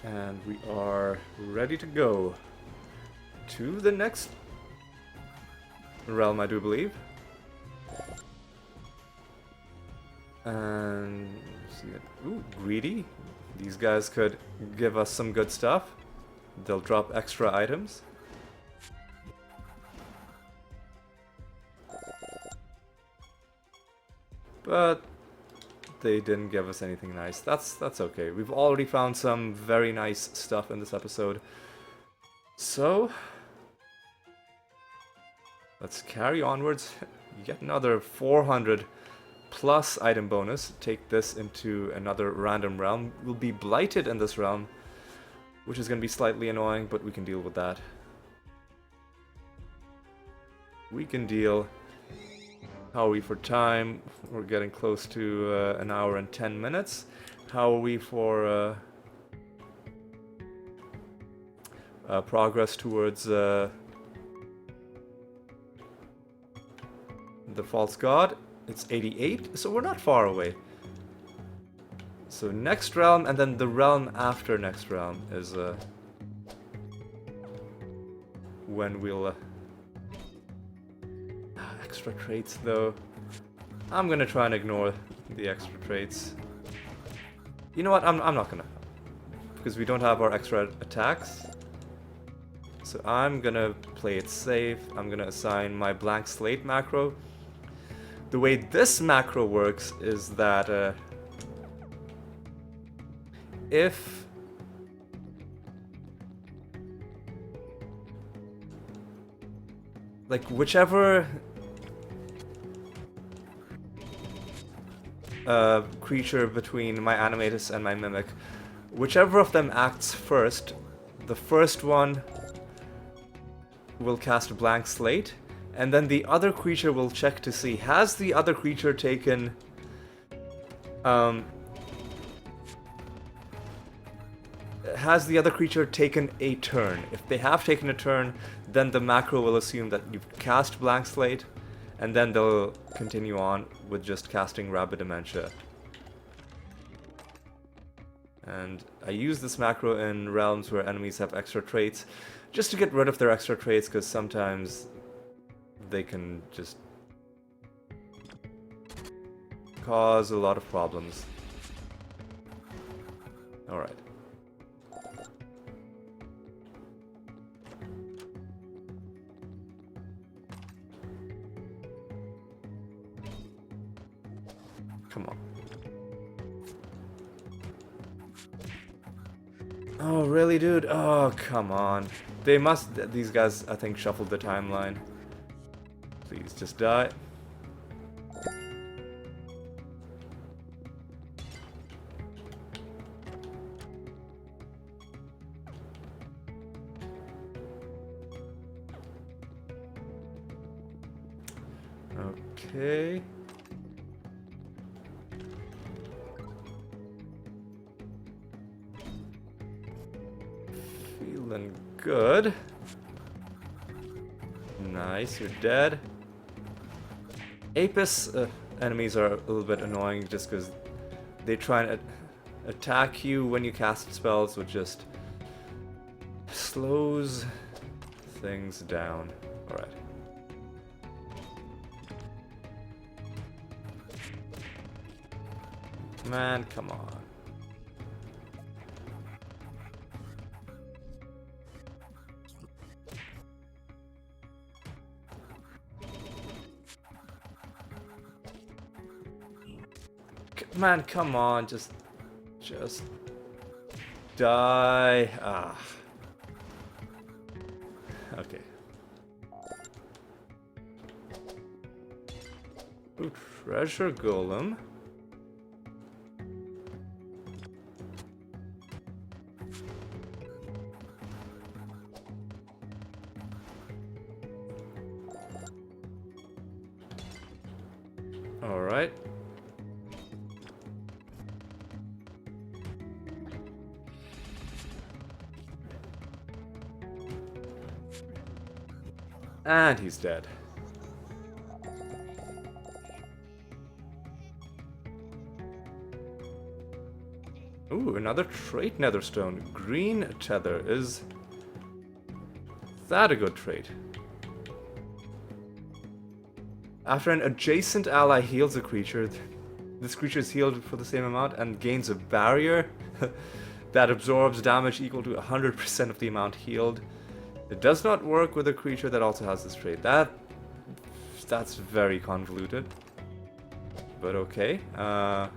And we are ready to go to the next realm, I do believe. And see it. Ooh, greedy. These guys could give us some good stuff. They'll drop extra items. But they didn't give us anything nice. That's okay. We've already found some very nice stuff in this episode. So let's carry onwards. Yet another 400 plus item bonus. Take this into another random realm. We'll be blighted in this realm, which is going to be slightly annoying, but we can deal with that. We can deal. How are we for time? We're getting close to an hour and 10 minutes. How are we for progress towards the false god? It's 88, so we're not far away. So next realm, and then the realm after next realm is when we'll extra traits though. I'm gonna try and ignore the extra traits. You know what? I'm not gonna, because we don't have our extra attacks. So I'm gonna play it safe. I'm gonna assign my blank slate macro. The way this macro works is that if like whichever creature between my animatus and my mimic, whichever of them acts first, the first one will cast a blank slate, and then the other creature will check to see, has the other creature taken a turn. If they have taken a turn, then the macro will assume that you've cast blank slate, and then they'll continue on with just casting Rabid Dementia. And I use this macro in realms where enemies have extra traits, just to get rid of their extra traits, because sometimes they can just cause a lot of problems. Alright. Come on. Oh, really, dude? Oh, come on. They must... These guys, I think, shuffled the timeline. Please, just die. Okay. Feeling good. Nice, you're dead. Apis enemies are a little bit annoying just because they try and attack you when you cast spells, which just slows things down. Alright. Man, come on. Man, come on, just die. Ah. Okay. Ooh, treasure golem. All right. And he's dead. Ooh, another trait netherstone. Green tether. Is that a good trait? After an adjacent ally heals a creature, this creature is healed for the same amount and gains a barrier that absorbs damage equal to 100% of the amount healed. It does not work with a creature that also has this trait. That's very convoluted. But okay. Alright.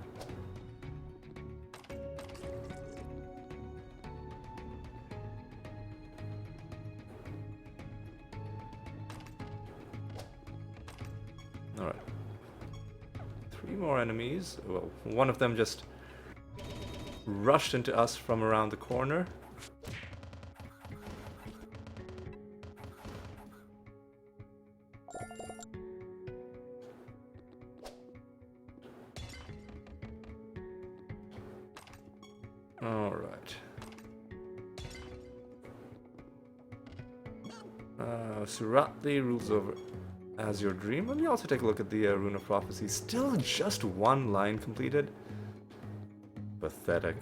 3 more enemies. Well, one of them just rushed into us from around the corner. Alright. Siralim rules over as your dream. Let me also take a look at the Rune of Prophecy. Still just 1 line completed. Pathetic.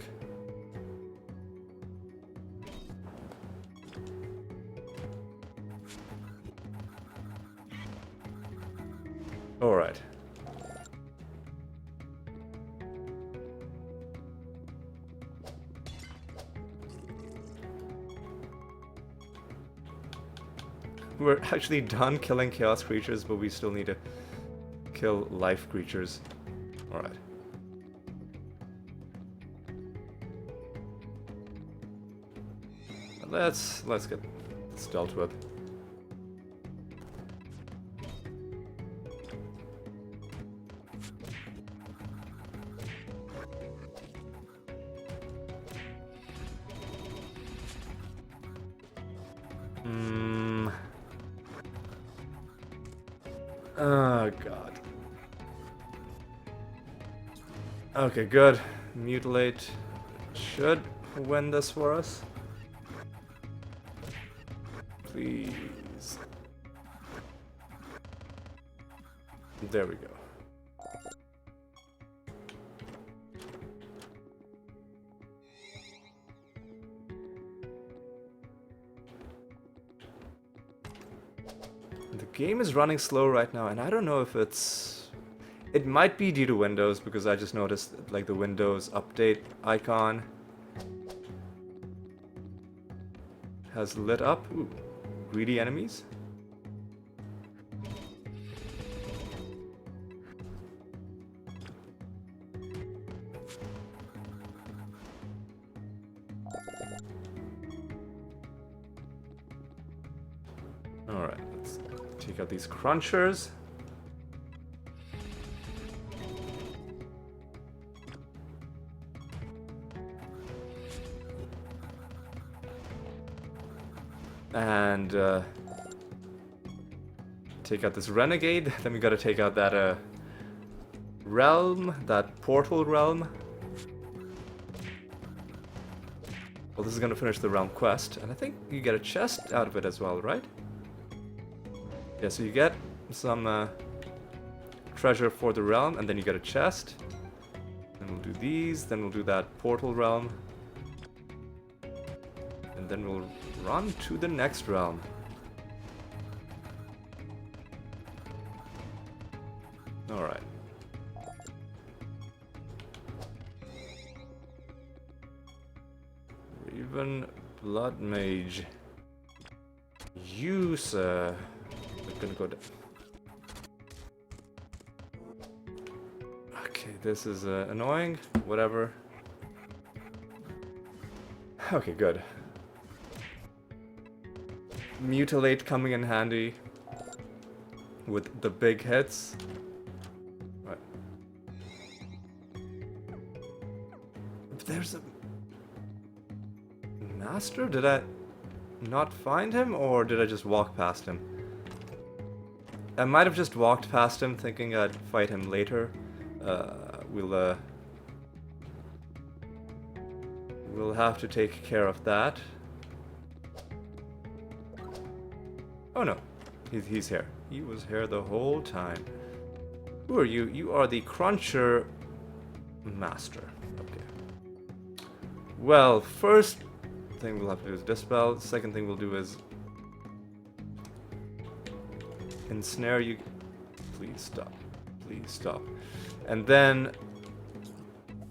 Alright. We're actually done killing chaos creatures, but we still need to kill life creatures. Alright. Let's get this dealt with. Oh god. Okay, good. Mutilate should win this for us. Please. There we go. The game is running slow right now, and I don't know if it's... It might be due to Windows, because I just noticed like the Windows update icon has lit up. Ooh, greedy enemies. Alright, let's take out these crunchers. And take out this renegade. Then we gotta take out that realm, that portal realm. Well, this is gonna finish the realm quest, and I think you get a chest out of it as well, right? Yeah, so you get some treasure for the realm, and then you get a chest. Then we'll do these, then we'll do that portal realm. And then we'll run to the next realm. Alright. Raven Blood Mage. You, sir. We're gonna go down. Okay, this is annoying. Whatever. Okay, good. Mutilate coming in handy with the big hits. Right. There's a master? Did I not find him, or did I just walk past him? I might have just walked past him thinking I'd fight him later. We'll have to take care of that. Oh no, he's here. He was here the whole time. Who are you? You are the Cruncher Master. Okay. Well, first thing we'll have to do is dispel. Second thing we'll do is ensnare you. Please stop. Please stop. And then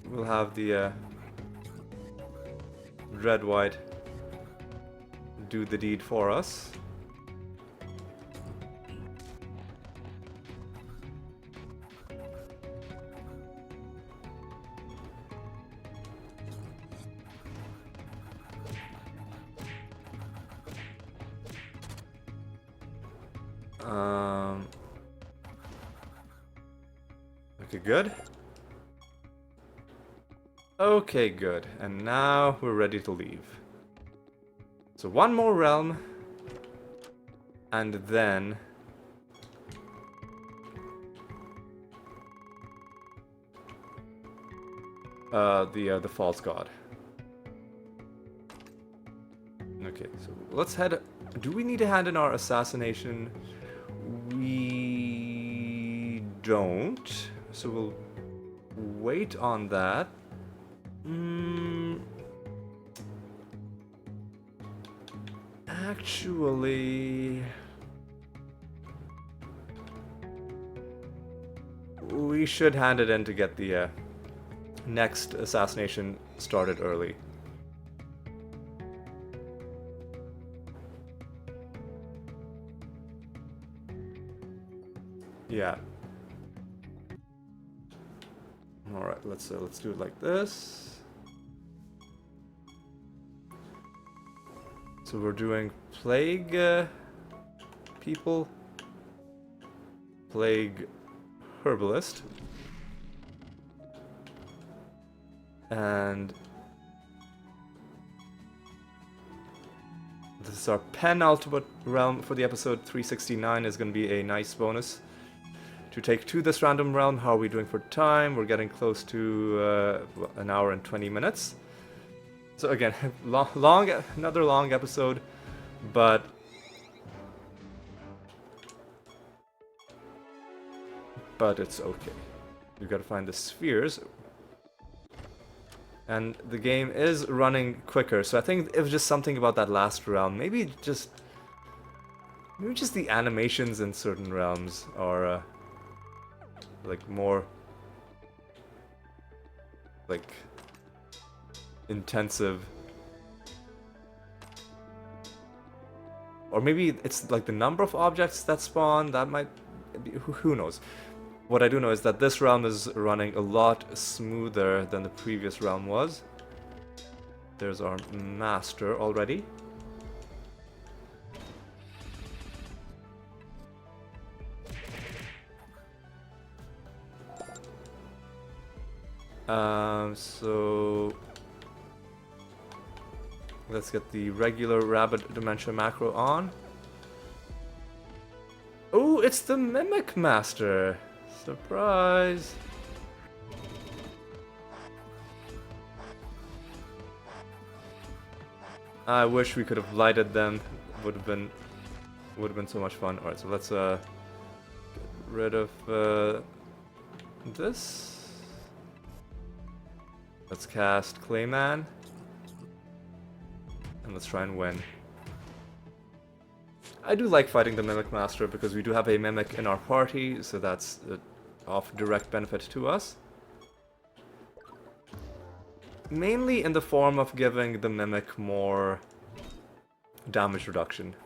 we'll have the Red White do the deed for us. Okay, good. Okay, good. And now we're ready to leave. So one more realm. And then the false god. Okay, so let's head. Do we need to hand in our assassination? We don't. So we'll wait on that. Actually, we should hand it in to get the next assassination started early. Yeah. All right, let's do it like this. So we're doing plague people, plague herbalist, and this is our penultimate realm for the episode. 369 is going to be a nice bonus to take to this random realm. How are we doing for time? We're getting close to an hour and 20 minutes. So again, another long episode, but it's okay. We've got to find the spheres, and the game is running quicker. So I think it was just something about that last realm. Maybe just the animations in certain realms are like more like intensive, or maybe it's like the number of objects that spawn. That might be, who knows. What I do know is that this realm is running a lot smoother than the previous realm was. There's our master already. So let's get the regular rabbit dementia macro on. Oh, it's the Mimic Master! Surprise! I wish we could have lighted them. Would have been so much fun. Alright, so let's get rid of this. Let's cast Clayman. And let's try and win. I do like fighting the Mimic Master because we do have a Mimic in our party, so that's of direct benefit to us. Mainly in the form of giving the Mimic more damage reduction.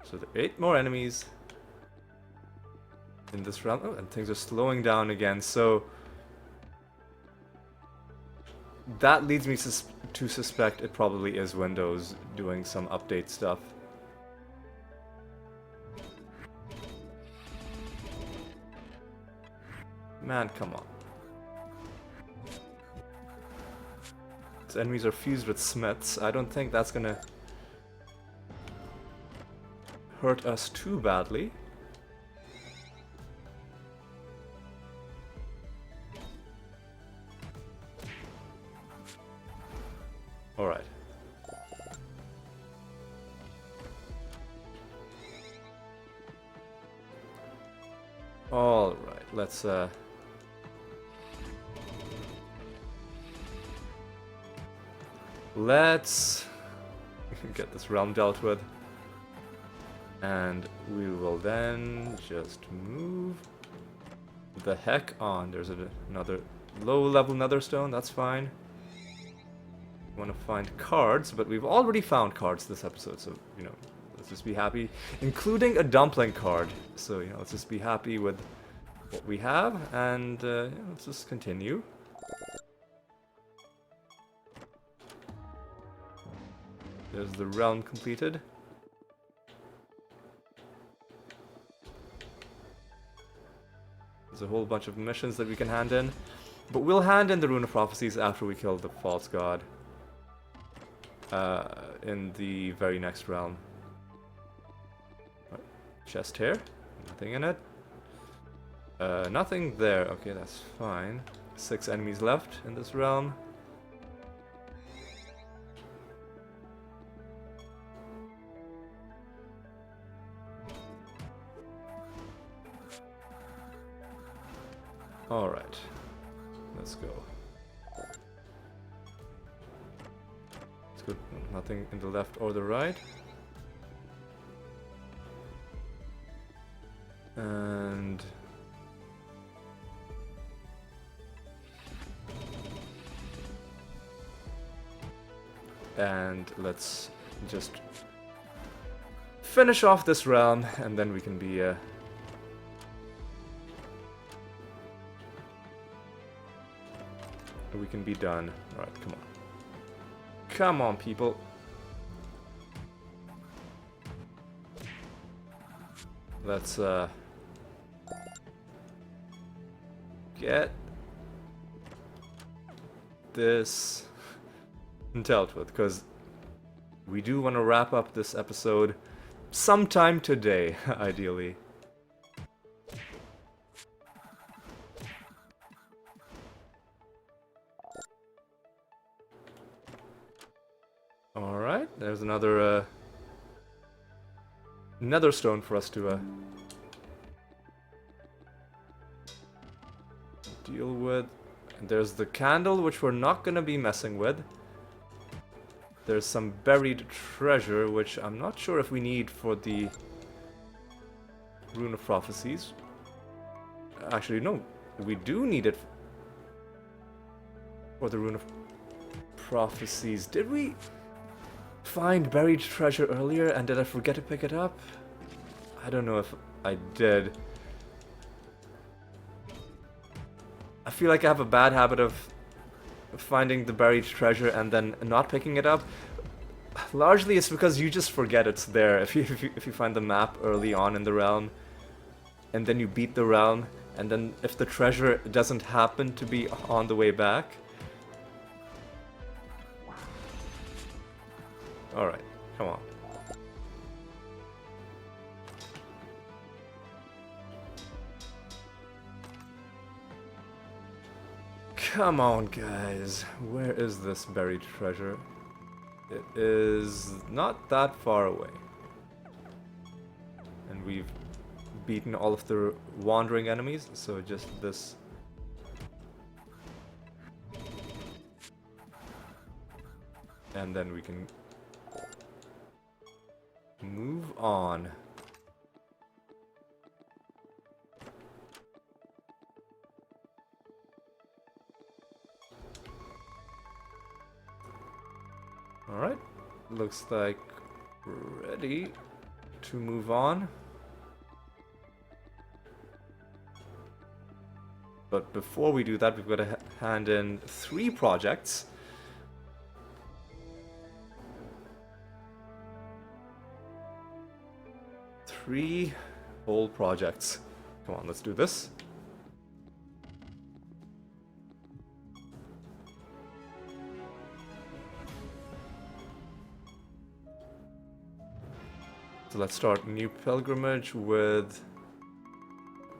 So there are 8 more enemies in this round. Oh, and things are slowing down again, so that leads me to suspect it probably is Windows doing some update stuff. Man, come on. These enemies are fused with Smiths. I don't think that's gonna hurt us too badly. Alright. Alright, let's get this realm dealt with. And we will then just move the heck on. There's another low-level netherstone, that's fine. Want to find cards, but we've already found cards this episode, so, you know, let's just be happy. Including a dumpling card. So, you know, let's just be happy with what we have, and yeah, let's just continue. There's the realm completed. There's a whole bunch of missions that we can hand in. But we'll hand in the Rune of Prophecies after we kill the false god. In the very next realm. Right. Chest here. Nothing in it. Nothing there. Okay, that's fine. 6 enemies left in this realm. Alright, let's go. It's good, nothing in the left or the right. And let's just finish off this realm, and then we can be done. Alright, come on. Come on, people. Let's get this dealt with, because we do want to wrap up this episode sometime today, ideally. Alright, there's another netherstone for us to deal with. And there's the candle, which we're not gonna be messing with. There's some buried treasure, which I'm not sure if we need for the Rune of Prophecies. Actually, no, we do need it for the Rune of Prophecies. Did we find buried treasure earlier, and did I forget to pick it up? I don't know if I did. I feel like I have a bad habit of finding the buried treasure and then not picking it up, largely it's because you just forget it's there. If you find the map early on in the realm, and then you beat the realm, and then if the treasure doesn't happen to be on the way back. Alright, come on. Come on, guys. Where is this buried treasure? It is not that far away. And we've beaten all of the wandering enemies, so just this. And then we can move on. Alright, looks like we're ready to move on. But before we do that, we've got to hand in 3 projects. Three whole projects. Come on, let's do this. So let's start new pilgrimage with...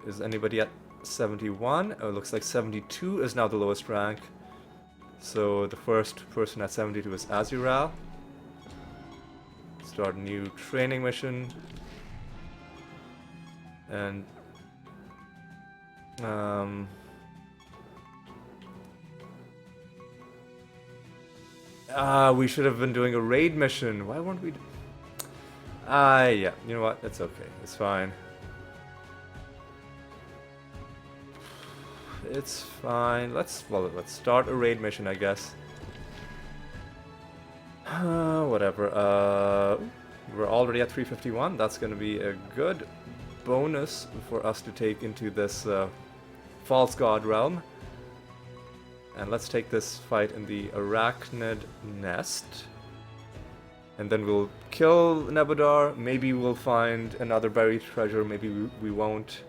Is anybody at 71? Oh, it looks like 72 is now the lowest rank. So the first person at 72 is Azural. Start new training mission. And we should have been doing a raid mission. Why weren't we? Yeah. You know what? It's okay. It's fine. It's fine. Let's start a raid mission, I guess. Whatever. We're already at 351. That's gonna be a good bonus for us to take into this false god realm. And let's take this fight in the Arachnid Nest. And then we'll kill Nebudar. Maybe we'll find another buried treasure. Maybe we won't.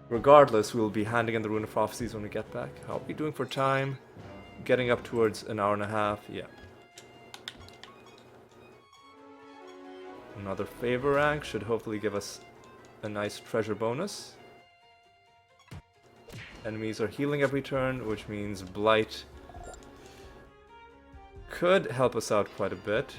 Regardless, we'll be handing in the Rune of Prophecies when we get back. How are we doing for time? Getting up towards an hour and a half. Yeah. Another favor rank should hopefully give us a nice treasure bonus. Enemies are healing every turn, which means Blight could help us out quite a bit.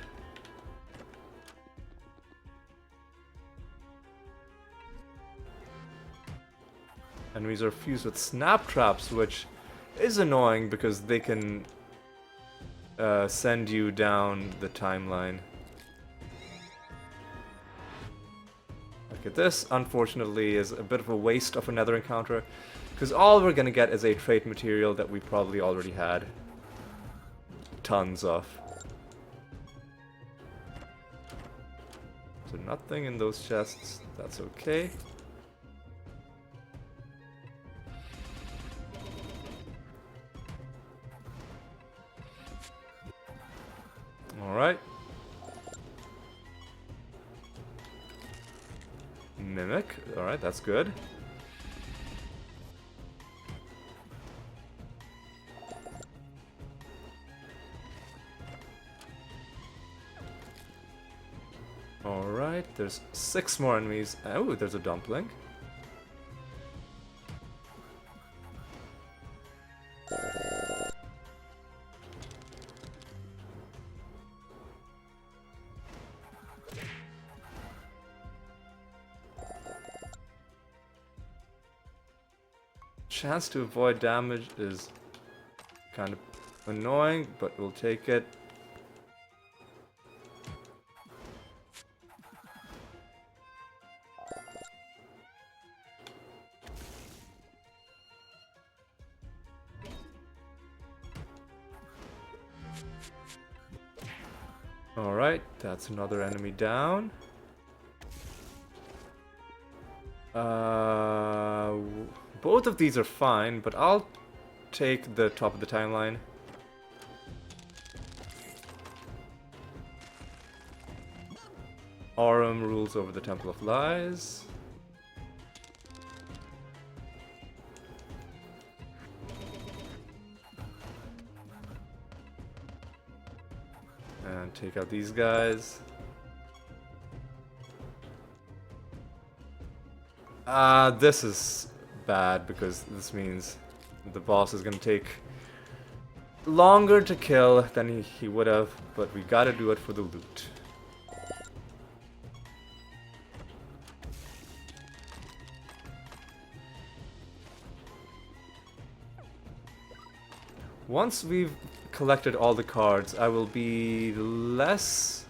Enemies are fused with snap traps, which is annoying because they can send you down the timeline. Look at this, unfortunately, is a bit of a waste of another encounter, because all we're gonna get is a trait material that we probably already had tons of. So nothing in those chests, that's okay. Alright. Mimic, alright, that's good. Alright, there's 6 more enemies. Oh, there's a dumpling. Chance to avoid damage is kind of annoying, but we'll take it. Alright, that's another enemy down. Both of these are fine, but I'll take the top of the timeline. Aurum rules over the Temple of Lies. And take out these guys. This is bad because this means the boss is gonna take longer to kill than he would have, but we gotta do it for the loot. Once we've collected all the cards, I will be less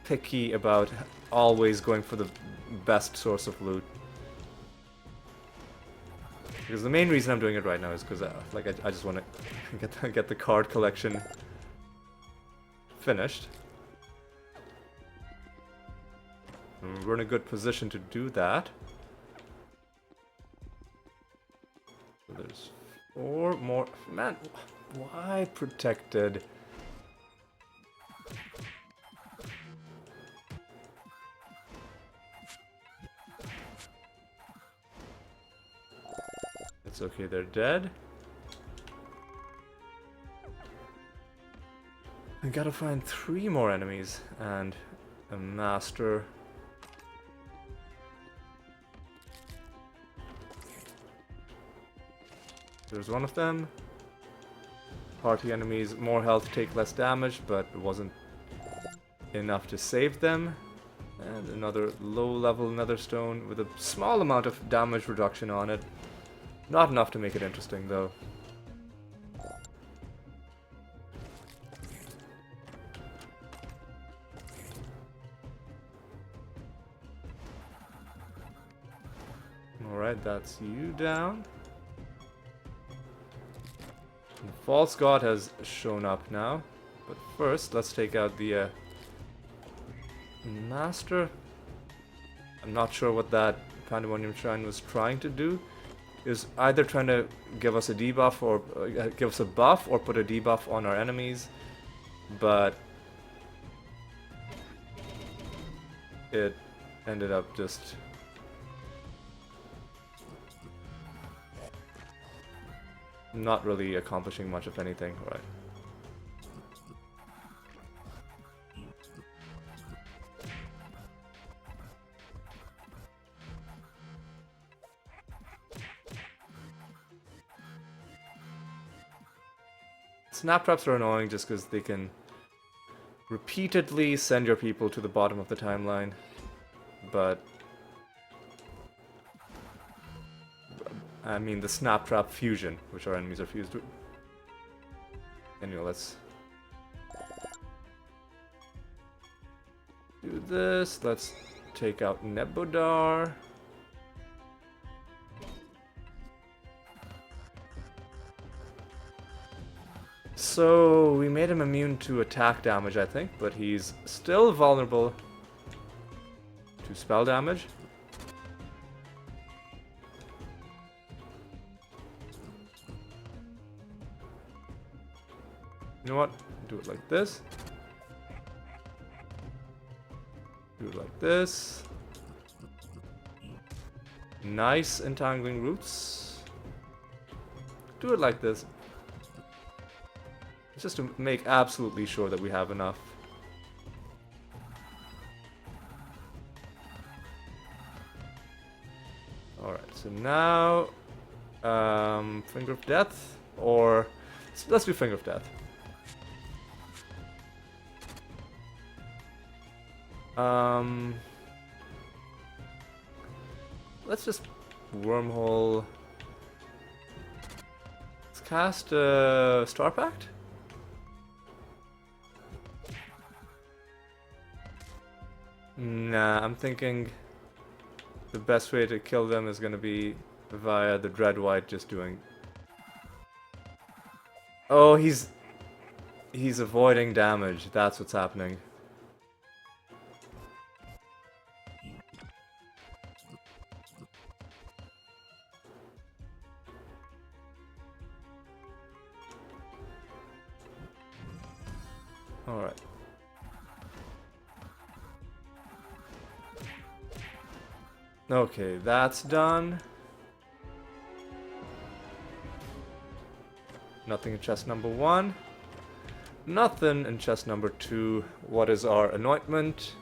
picky about always going for the best source of loot. Because the main reason I'm doing it right now is because I just want to get the card collection finished. And we're in a good position to do that. So there's 4 more. Man, why protected? It's okay, they're dead. I gotta find 3 more enemies and a master. There's one of them. Party enemies, more health, take less damage, but it wasn't enough to save them. And another low-level nether stone with a small amount of damage reduction on it. Not enough to make it interesting, though. Alright, that's you down. The false god has shown up now. But first, let's take out the master. I'm not sure what that Pandemonium Shrine was trying to do. Is either trying to give us a debuff or give us a buff or put a debuff on our enemies, but it ended up just not really accomplishing much of anything. Right. Snap traps are annoying just because they can repeatedly send your people to the bottom of the timeline, but I mean the snap trap fusion, which our enemies are fused with. Anyway, let's do this. Let's take out Nebodar. So, we made him immune to attack damage, I think, but he's still vulnerable to spell damage. You know what? Do it like this. Do it like this. Nice entangling roots. Do it like this. Just to make absolutely sure that we have enough. Alright, so now Finger of Death, or let's do Finger of Death. Let's just wormhole. Let's cast Star Pact. Nah, I'm thinking the best way to kill them is gonna be via the Dread White just doing... Oh, he's avoiding damage. That's what's happening. Alright. Okay, that's done. Nothing in chest number 1. Nothing in chest number 2. What is our anointment?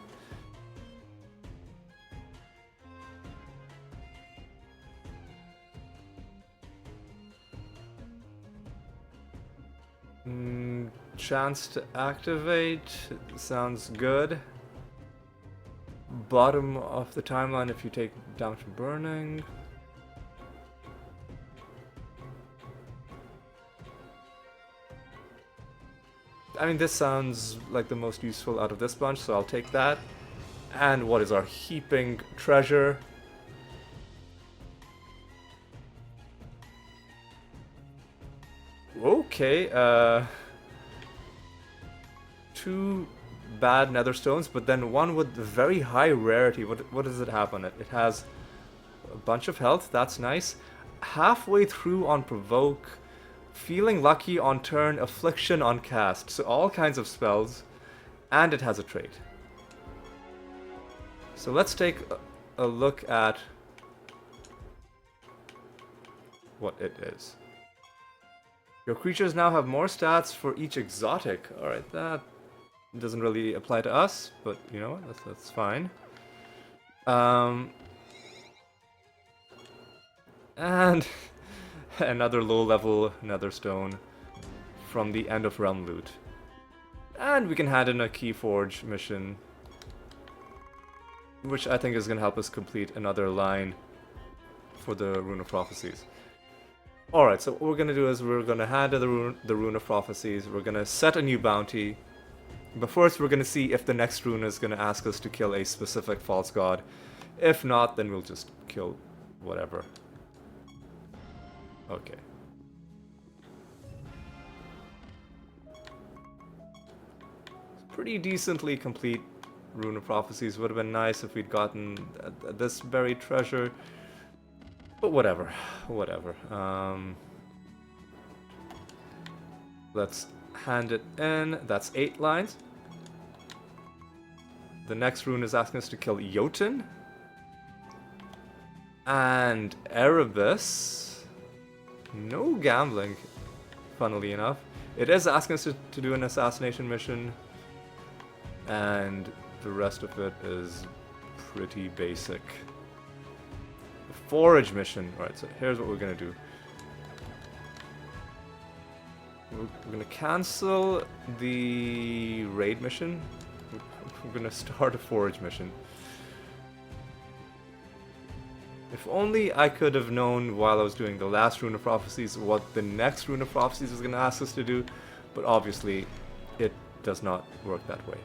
Chance to activate. Sounds good. Bottom of the timeline if you take damage from burning. I mean, this sounds like the most useful out of this bunch, so I'll take that. And what is our heaping treasure? Okay, 2 bad nether stones, but then one with very high rarity. What does it have on it? It has a bunch of health, that's nice. Halfway through on provoke, feeling lucky on turn, affliction on cast. So all kinds of spells, and it has a trait. So let's take a look at what it is. Your creatures now have more stats for each exotic. Alright, that doesn't really apply to us, but you know what, that's fine. And another low-level nether stone from the End of Realm loot. And we can hand in a Keyforge mission, which I think is going to help us complete another line for the Rune of Prophecies. Alright, so what we're going to do is we're going to hand in the Rune of Prophecies, we're going to set a new bounty, but first we're going to see if the next rune is going to ask us to kill a specific false god. If not, then we'll just kill whatever. Okay. Pretty decently complete Rune of Prophecies. Would have been nice if we'd gotten this buried treasure. But whatever. Whatever. Let's hand it in. That's 8 lines. The next rune is asking us to kill Jotun. And Erebus. No gambling, funnily enough. It is asking us to do an assassination mission. And the rest of it is pretty basic. The forage mission. Alright, so here's what we're going to do. We're going to cancel the raid mission. We're going to start a forage mission. If only I could have known while I was doing the last Rune of Prophecies what the next Rune of Prophecies is going to ask us to do, but obviously it does not work that way.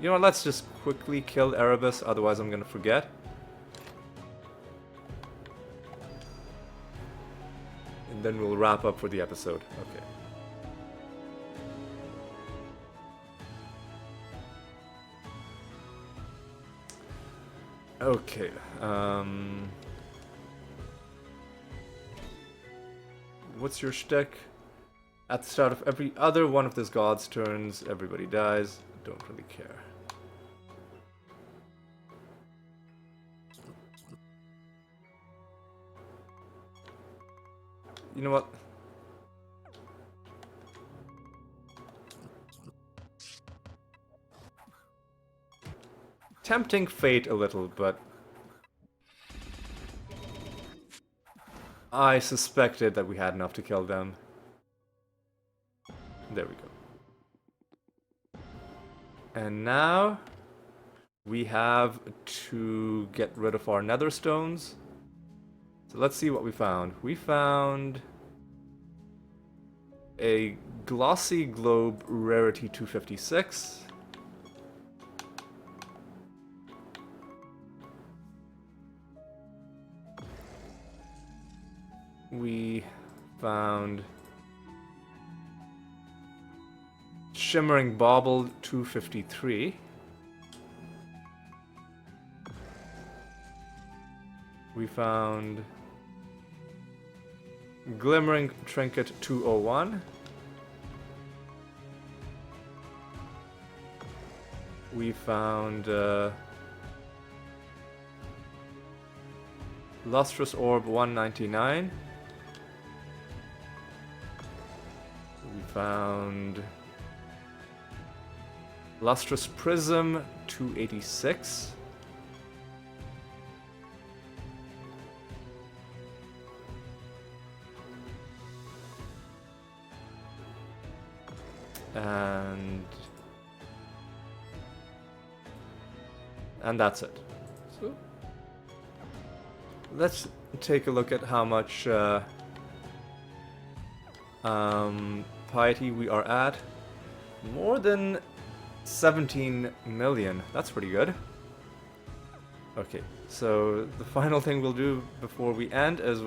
You know what, let's just quickly kill Erebus, otherwise I'm going to forget. And then we'll wrap up for the episode. Okay. Okay, what's your shtick? At the start of every other one of this god's turns, everybody dies. Don't really care. You know what? Tempting fate a little, but I suspected that we had enough to kill them. There we go. And now we have to get rid of our nether stones. So let's see what we found. We found a glossy globe rarity 256. We found Shimmering Bauble 253. We found Glimmering Trinket 201. we found Lustrous Orb 199. We found Lustrous Prism 286. And that's it. So let's take a look at how much piety we are at. More than 17 million. That's pretty good. Okay, so the final thing we'll do before we end is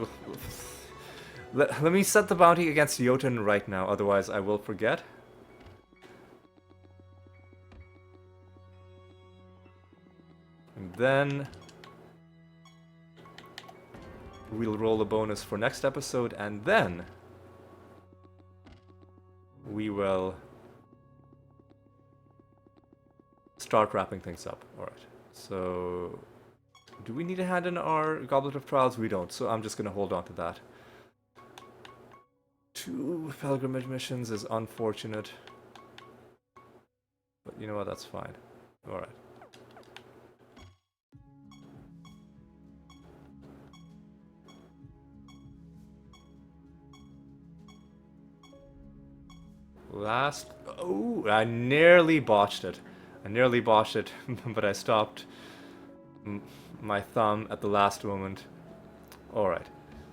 let me set the bounty against Jotun right now, otherwise I will forget. And then we'll roll a bonus for next episode, and then we will start wrapping things up. Alright, so do we need to hand in our Goblet of Trials? We don't, so I'm just going to hold on to that. 2 pilgrimage missions is unfortunate, but you know what, that's fine. Alright. Oh, I nearly botched it. But I stopped my thumb at the last moment. Alright.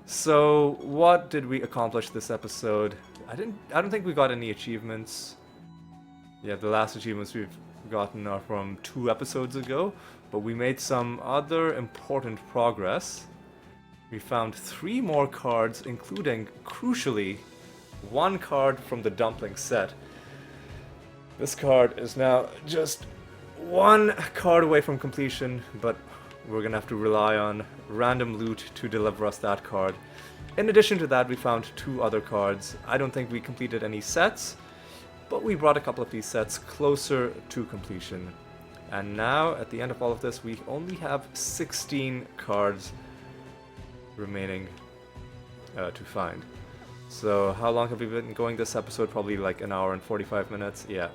So, what did we accomplish this episode? I don't think we got any achievements. Yeah, the last achievements we've gotten are from 2 episodes ago, but we made some other important progress. We found 3 more cards, including, crucially, 1 card from the dumpling set. This card is now just 1 card away from completion, but we're gonna have to rely on random loot to deliver us that card. In addition to that, we found 2 other cards. I don't think we completed any sets, but we brought a couple of these sets closer to completion. And now, at the end of all of this, we only have 16 cards remaining to find. So how long have we been going this episode? Probably like an hour and 45 minutes. Yeah.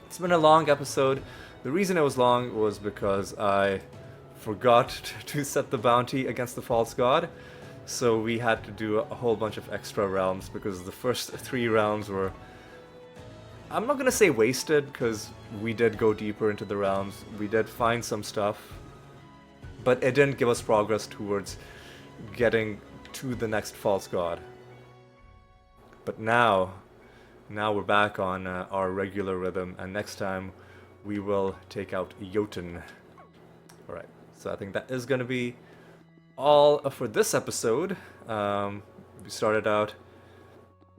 It's been a long episode. The reason it was long was because I forgot to set the bounty against the false god. So we had to do a whole bunch of extra realms because the first 3 realms were... I'm not gonna say wasted, because we did go deeper into the realms. We did find some stuff. But it didn't give us progress towards getting to the next false god. But now we're back on our regular rhythm, and next time we will take out Jotun. Alright, so I think that is going to be all for this episode. We started out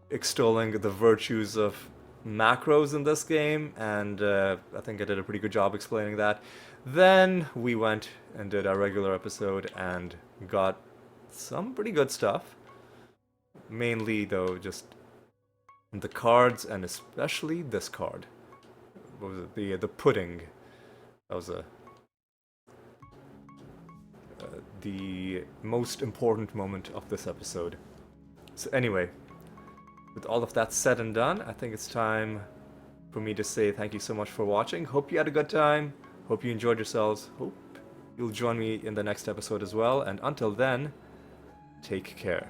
extolling the virtues of macros in this game, and I think I did a pretty good job explaining that. Then we went and did our regular episode and got some pretty good stuff. Mainly, though, just the cards, and especially this card. What was it? The pudding. That was the most important moment of this episode. So anyway, with all of that said and done, I think it's time for me to say thank you so much for watching. Hope you had a good time. Hope you enjoyed yourselves. Hope you'll join me in the next episode as well. And until then, take care.